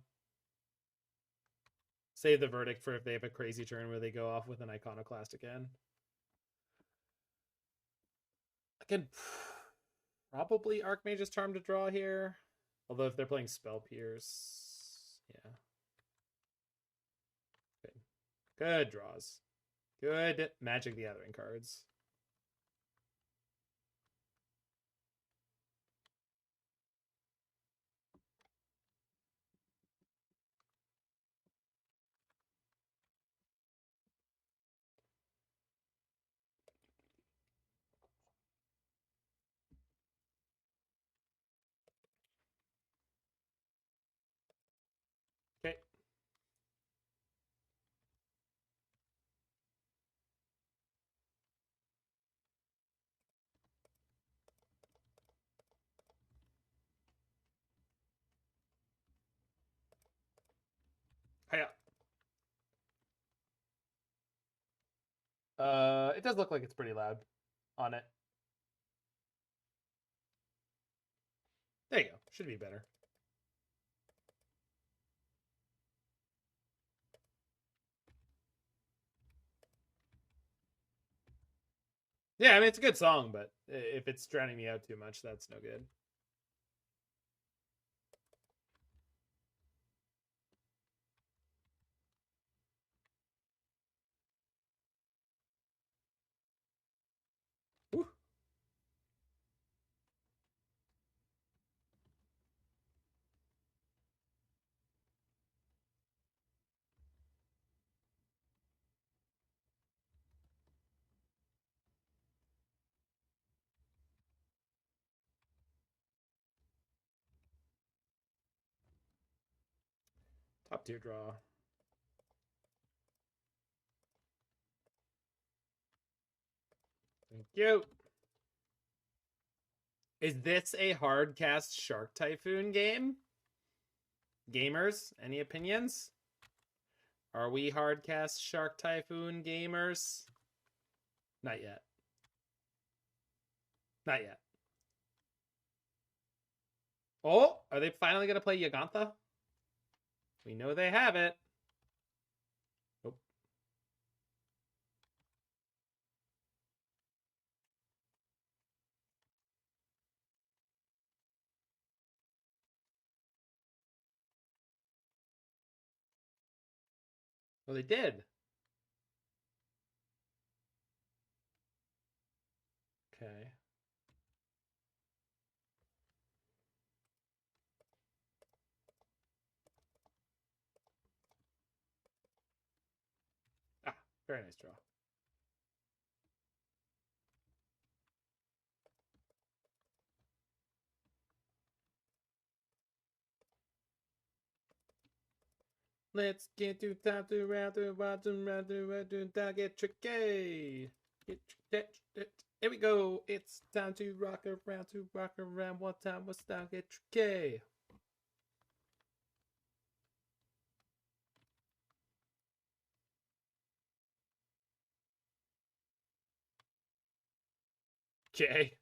[SPEAKER 1] Save the verdict for if they have a crazy turn where they go off with an Iconoclast again. I can probably Archmage's Charm to draw here. Although if they're playing Spell Pierce, yeah. Good draws. Good Magic the Gathering cards. Okay. Hiya. It does look like it's pretty loud on it. There you go. Should be better. Yeah, I mean, it's a good song, but if it's drowning me out too much, that's no good. Whew. Top tier draw. Thank you. Is this a hard cast Shark Typhoon game? Gamers, any opinions? Are we hard cast Shark Typhoon gamers? Not yet. Not yet. Oh, are they finally going to play Gigantha? We know they have it. Nope. Well, they did. Okay. Ah, very nice draw. Let's get to top to round to bottom round to get tricky. Here we go. It's time to rock around. One time, what's down? Get tricky. Okay.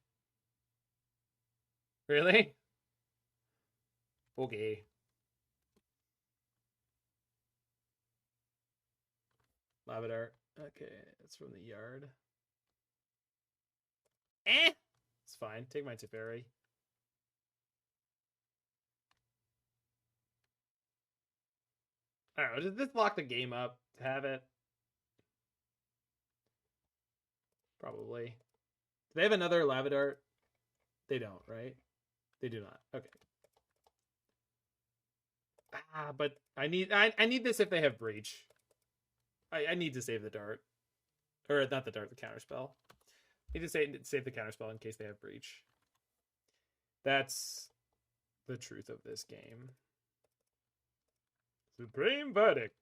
[SPEAKER 1] Really? Okay. Lavadar. Okay, it's from the yard. It's fine. Take my Teferi. I don't know. Does this lock the game up to have it? Probably. Do they have another Lavadar? They don't, right? They do not. Okay. But I need this if they have Breach. I need to save the dart. Or not the dart, the counterspell. I need to save the counterspell in case they have Breach. That's the truth of this game. Supreme Verdict.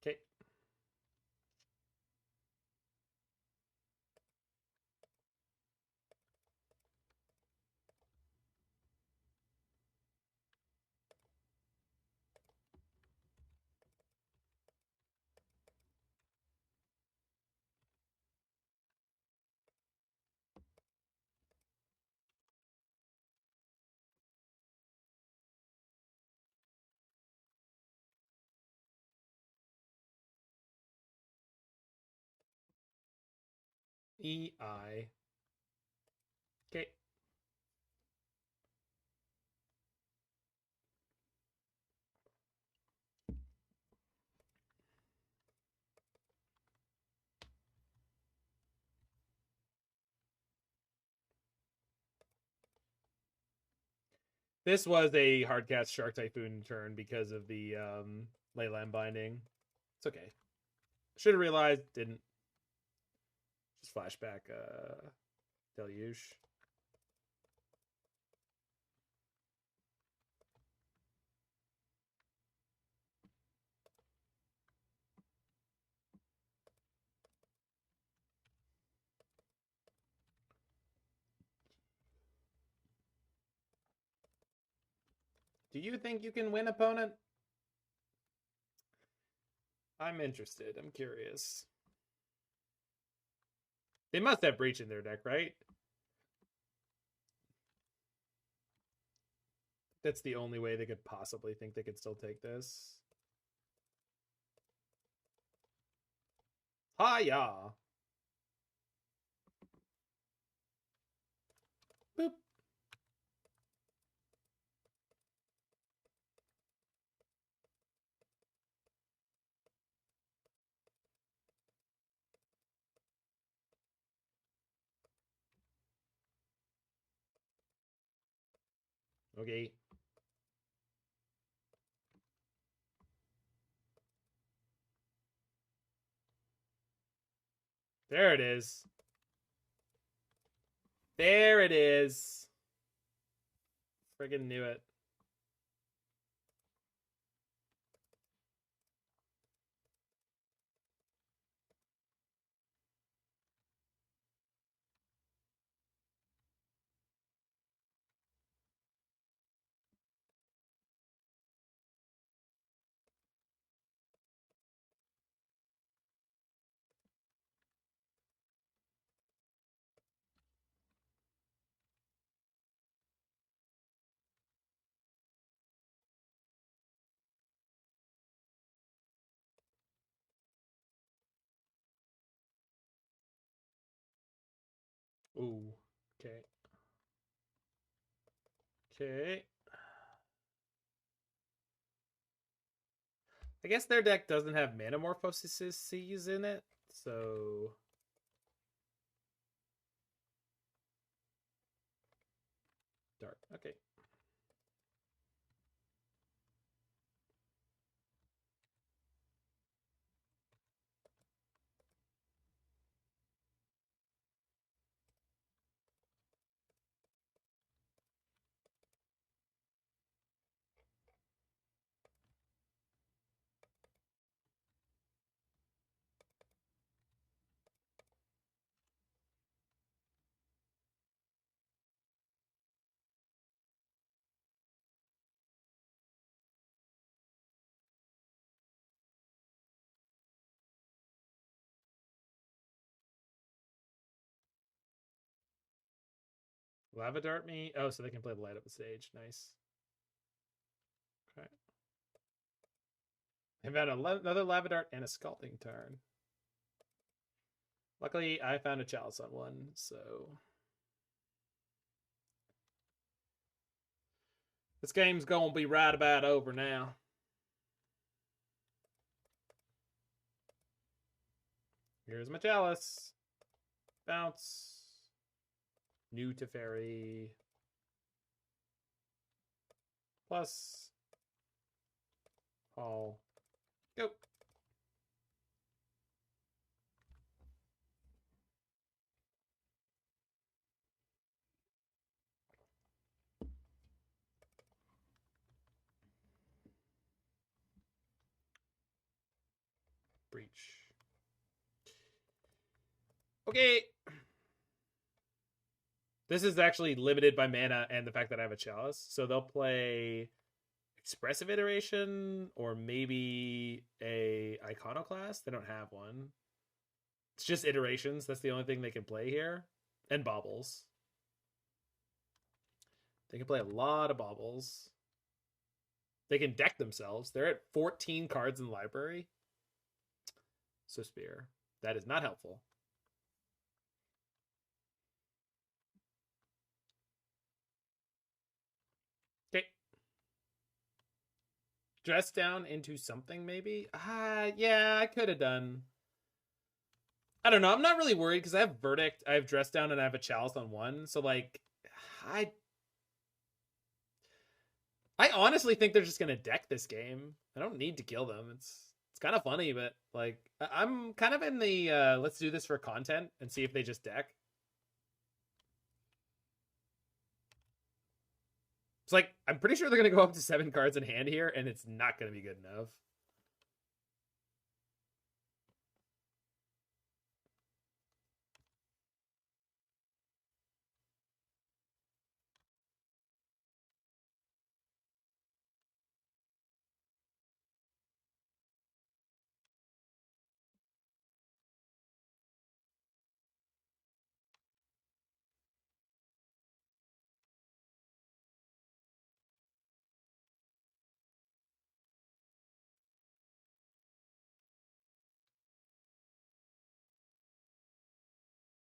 [SPEAKER 1] Okay. EI. Okay. This was a hardcast Shark Typhoon turn because of the Leyline Binding. It's okay. Should have realized, didn't. Just flashback Deluge. Do you think you can win, opponent? I'm interested. I'm curious. They must have Breach in their deck, right? That's the only way they could possibly think they could still take this. Hiya! Boop. Okay. There it is. There it is. Friggin' knew it. Ooh. Okay. Okay. I guess their deck doesn't have Manamorphoses in it, so... Dark. Okay. Lava Dart me? Oh, so they can play the light up the stage. Nice. Okay. I've had another Lava Dart and a Scalding Tarn. Luckily, I found a Chalice on one, so... This game's gonna be right about over now. Here's my Chalice. Bounce. New Teferi. Plus. Haul. Go. Breach. Okay. This is actually limited by mana and the fact that I have a Chalice. So they'll play Expressive Iteration or maybe a Iconoclast. They don't have one. It's just iterations. That's the only thing they can play here. And baubles. They can play a lot of baubles. They can deck themselves. They're at 14 cards in the library. So Spear. That is not helpful. Okay. Dress down into something, maybe? Yeah, I could have done. I don't know. I'm not really worried because I have Verdict, I have Dress Down, and I have a Chalice on one. So, like, I honestly think they're just going to deck this game. I don't need to kill them. It's kind of funny, but, like, I'm kind of in the let's do this for content and see if they just deck. It's like, I'm pretty sure they're going to go up to 7 cards in hand here, and it's not going to be good enough.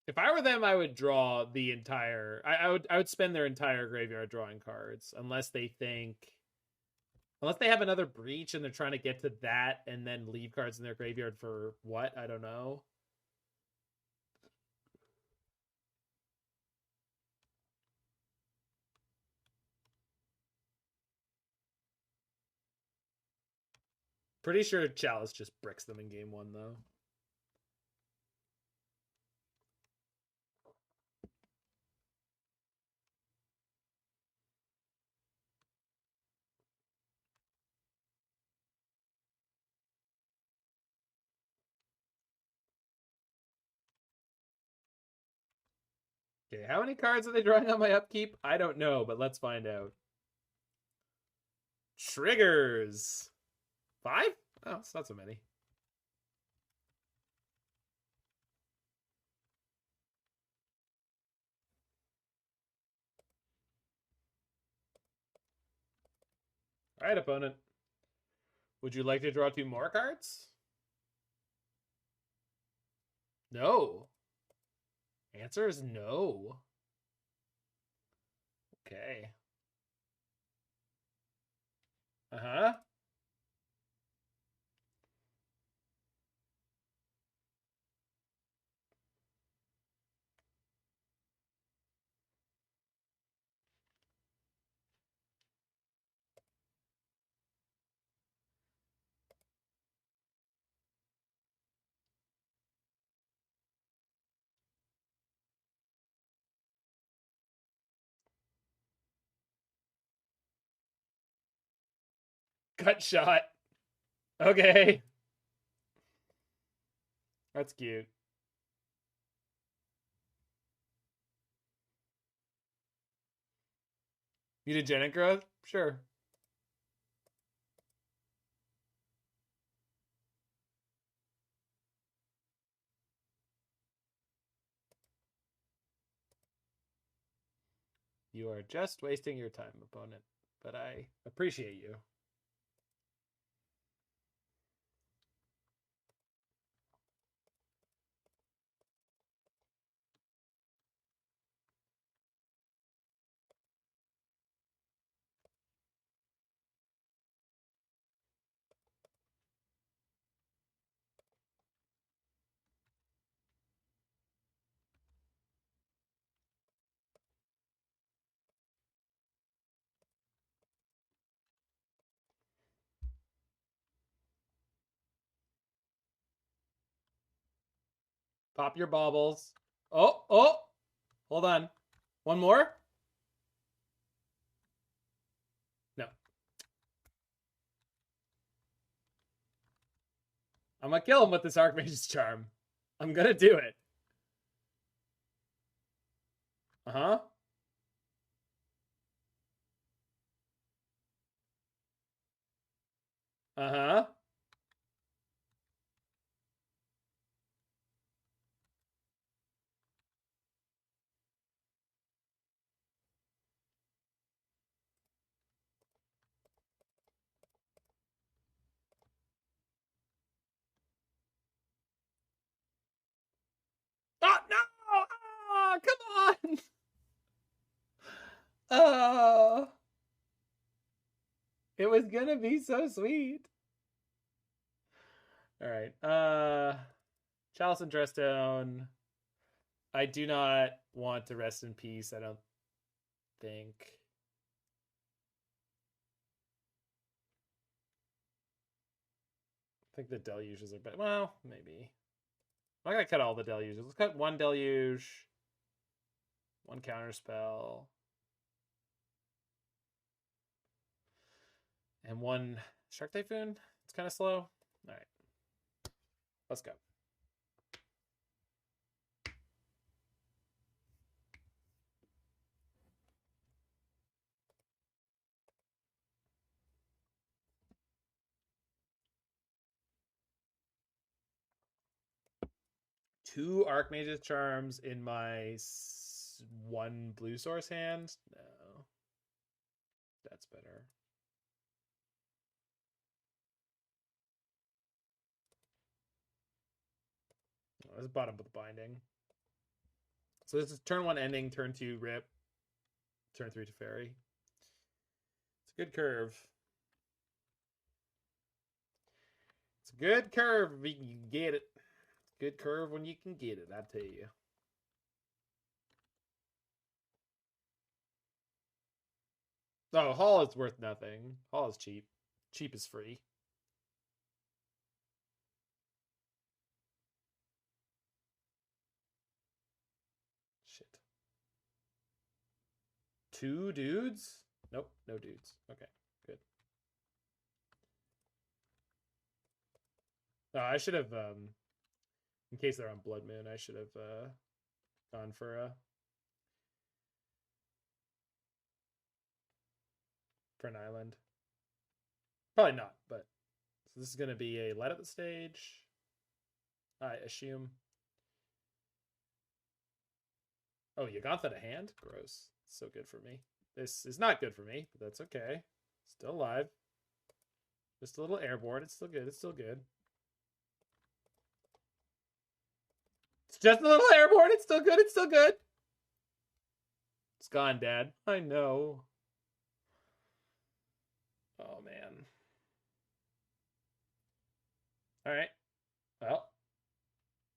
[SPEAKER 1] If I were them, I would draw the entire. I would spend their entire graveyard drawing cards, unless they have another breach and they're trying to get to that and then leave cards in their graveyard for what? I don't know. Pretty sure Chalice just bricks them in game 1 though. Okay, how many cards are they drawing on my upkeep? I don't know, but let's find out. Triggers. 5? Oh, it's not so many. All right, opponent. Would you like to draw 2 more cards? No. Answer is no. Okay. Uh-huh. Gut shot. Okay. That's cute. Mutagenic growth? Sure. You are just wasting your time, opponent. But I appreciate you. Pop your baubles. Oh, oh! Hold on. One more? No. I'm gonna kill him with this Archmage's Charm. I'm gonna do it. Uh-huh. Uh-huh. Oh, no! Oh, come on! Oh. It was gonna be so sweet. All right. Chalice and Dressdown. I do not want to rest in peace, I don't think. I think the deluges are better. Well, maybe. I'm not gonna cut all the deluges. Let's cut one deluge, one counterspell, and one Shark Typhoon. It's kind of slow. All right. Let's go. Two Archmage's Charms in my one blue source hand? No. That's better. Oh, this is bottom with the binding. So this is turn 1 ending, turn 2 rip, turn 3 Teferi. It's a good curve. It's a good curve if you can get it. It's a good curve when you can get it, I tell you. Oh, Hall is worth nothing. Hall is cheap. Cheap is free. Shit. 2 dudes? Nope, no dudes. Okay, good. I should have, in case they're on Blood Moon, I should have gone for an island. Probably not, but so this is going to be a light up the stage, I assume. Oh, Yagantha to hand? Gross. So good for me. This is not good for me, but that's okay. Still alive. Just a little airborne. It's still good. It's still good. It's just a little airborne. It's still good. It's still good. It's gone, Dad. I know. Oh, man. All right. Well,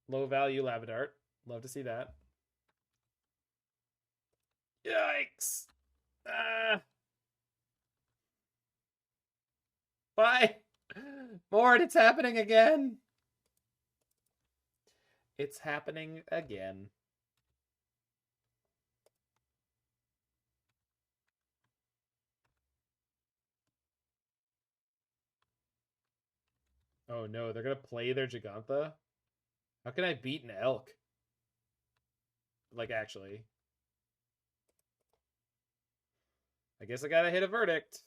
[SPEAKER 1] low value Lavadart. Love to see that. Yikes. Why? Mord, it's happening again. It's happening again. Oh no, they're gonna play their Gigantha? How can I beat an elk? Like, actually. I guess I gotta hit a verdict.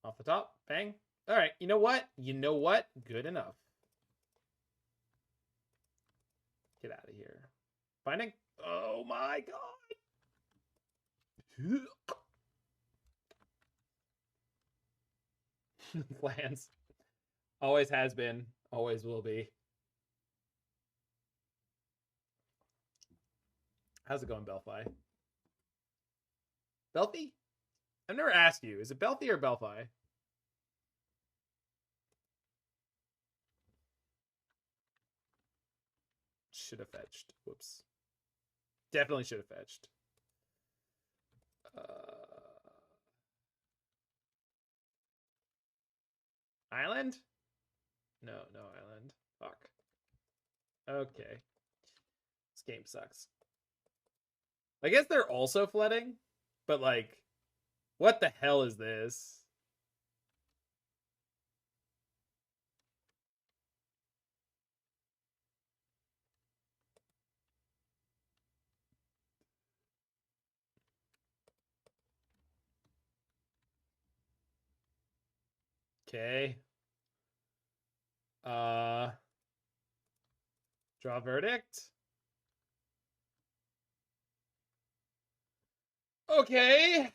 [SPEAKER 1] Off the top. Bang. Alright, you know what? You know what? Good enough. Get out of here. Binding? Oh my god! Plans. Always has been. Always will be. How's it going, Belfi? Belfi? I've never asked you. Is it Belfi or Belfi? Should have fetched. Whoops. Definitely should have fetched. Island? No island. Fuck. Okay. This game sucks. I guess they're also flooding, but like, what the hell is this? Okay. Draw verdict. Okay.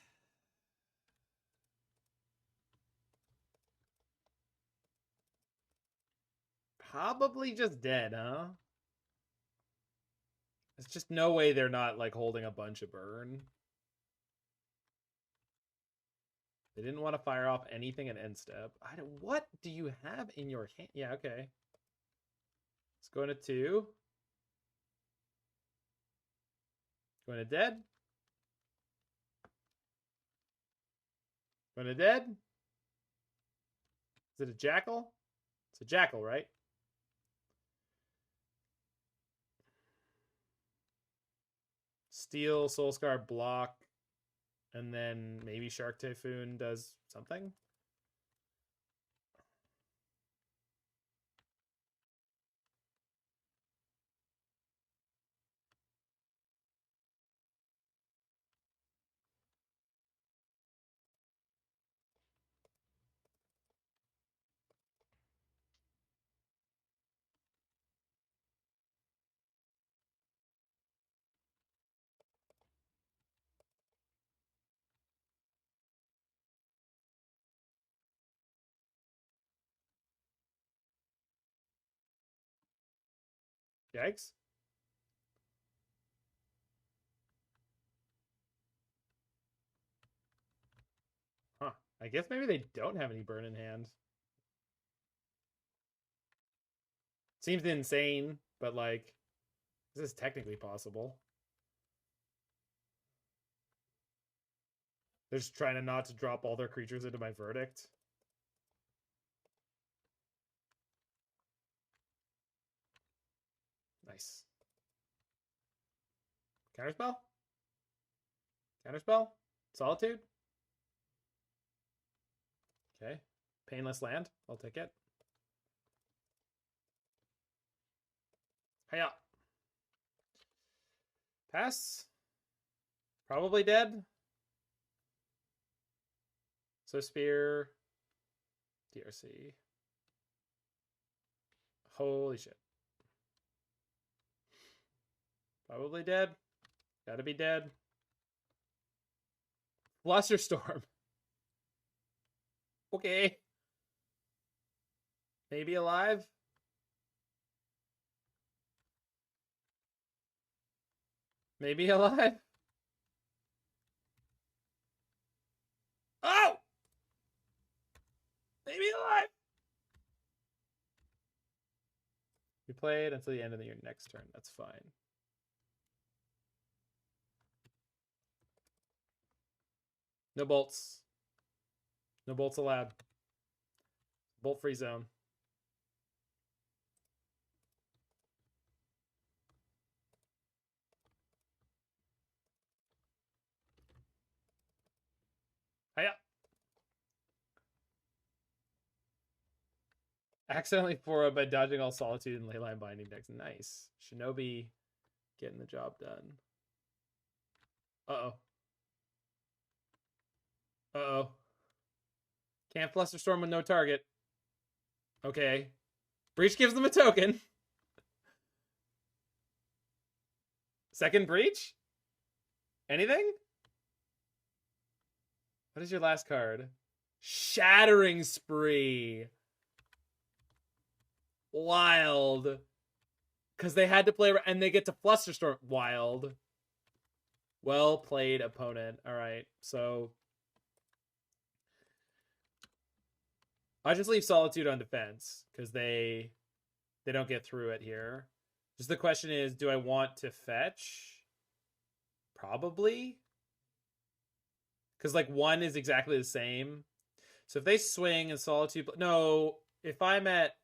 [SPEAKER 1] Probably just dead, huh? There's just no way they're not like holding a bunch of burn. They didn't want to fire off anything at end step. What do you have in your hand? Yeah, okay. Let's go into 2. Going to dead. Going to dead. Is it a jackal? It's a jackal, right? Steal, Soulscar, block, and then maybe Shark Typhoon does something. Yikes. Huh. I guess maybe they don't have any burn in hand. Seems insane, but like, this is technically possible. They're just trying to not to drop all their creatures into my verdict. Nice. Counterspell? Counterspell? Solitude? Okay. Painless land. I'll take it. Hiya. Pass. Probably dead. So Spear. DRC. Holy shit. Probably dead. Gotta be dead. Flusterstorm. Okay. Maybe alive. Maybe alive. Oh! Maybe alive. We played until the end of your next turn. That's fine. No bolts. No bolts allowed. Bolt free zone. Hiya. Accidentally 4 by dodging all Solitude and Leyline Binding decks. Nice. Shinobi getting the job done. Uh-oh. Uh-oh. Can't Flusterstorm with no target. Okay. Breach gives them a token. Second Breach? Anything? What is your last card? Shattering Spree. Wild. Because they had to play, and they get to Flusterstorm. Wild. Well played, opponent. All right, so I just leave Solitude on defense because they don't get through it here. Just the question is, do I want to fetch? Probably. Because, like, one is exactly the same. So if they swing and Solitude... No, if I'm at...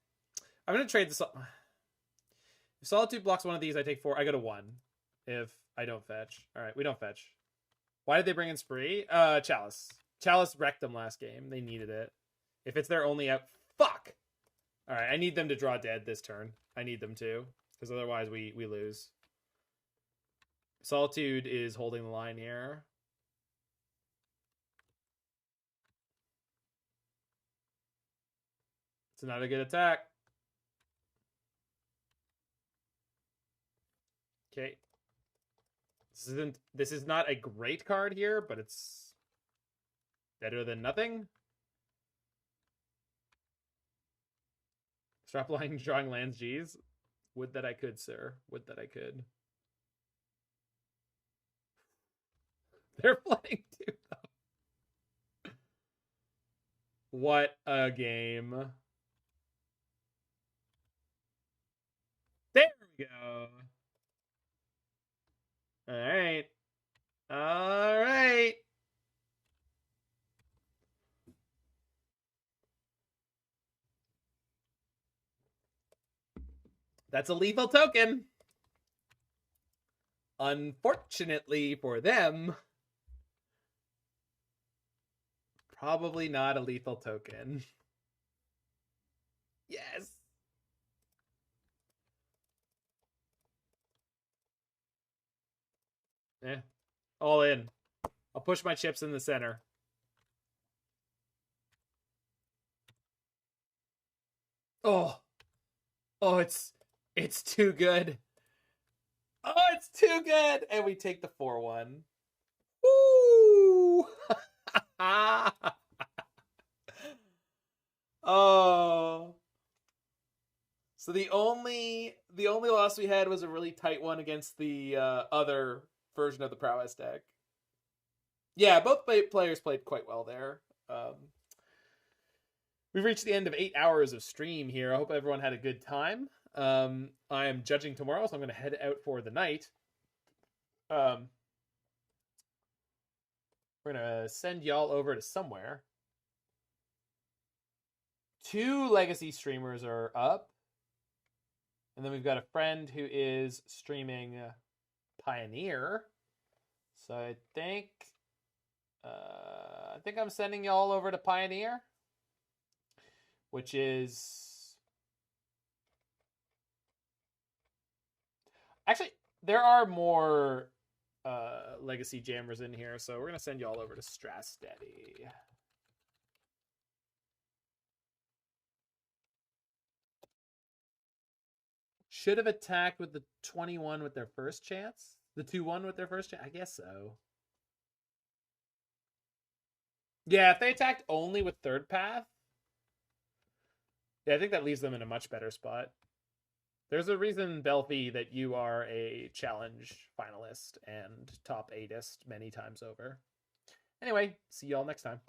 [SPEAKER 1] I'm going to trade this... If Solitude blocks one of these, I take 4. I go to 1. If I don't fetch. All right, we don't fetch. Why did they bring in Spree? Chalice. Chalice wrecked them last game. They needed it. If it's their only out... Fuck! All right, I need them to draw dead this turn. I need them to. Because otherwise we lose. Solitude is holding the line here. It's another good attack. Okay. This is not a great card here, but it's better than nothing. Stop lying, drawing lands, G's. Would that I could, sir. Would that I could. They're playing too, though. What a game. There we go. All right. All right. That's a lethal token. Unfortunately for them, probably not a lethal token. Yes. All in. I'll push my chips in the center. Oh, it's too good. Oh, it's too good. And we take the 4-1. Woo! Oh. So the only loss we had was a really tight one against the other version of the prowess deck. Yeah, both players played quite well there. We've reached the end of 8 hours of stream here. I hope everyone had a good time. I am judging tomorrow, so I'm going to head out for the night. We're going to send y'all over to somewhere. 2 legacy streamers are up. And then we've got a friend who is streaming Pioneer. So I think I'm sending y'all over to Pioneer, which is actually there are more legacy jammers in here, so we're gonna send y'all over to Strasteddy. Should have attacked with the 21 with their first chance? The 2-1 with their first chance? I guess so. Yeah, if they attacked only with third path, yeah, I think that leaves them in a much better spot. There's a reason, Belfi, that you are a challenge finalist and top 8ist many times over. Anyway, see y'all next time.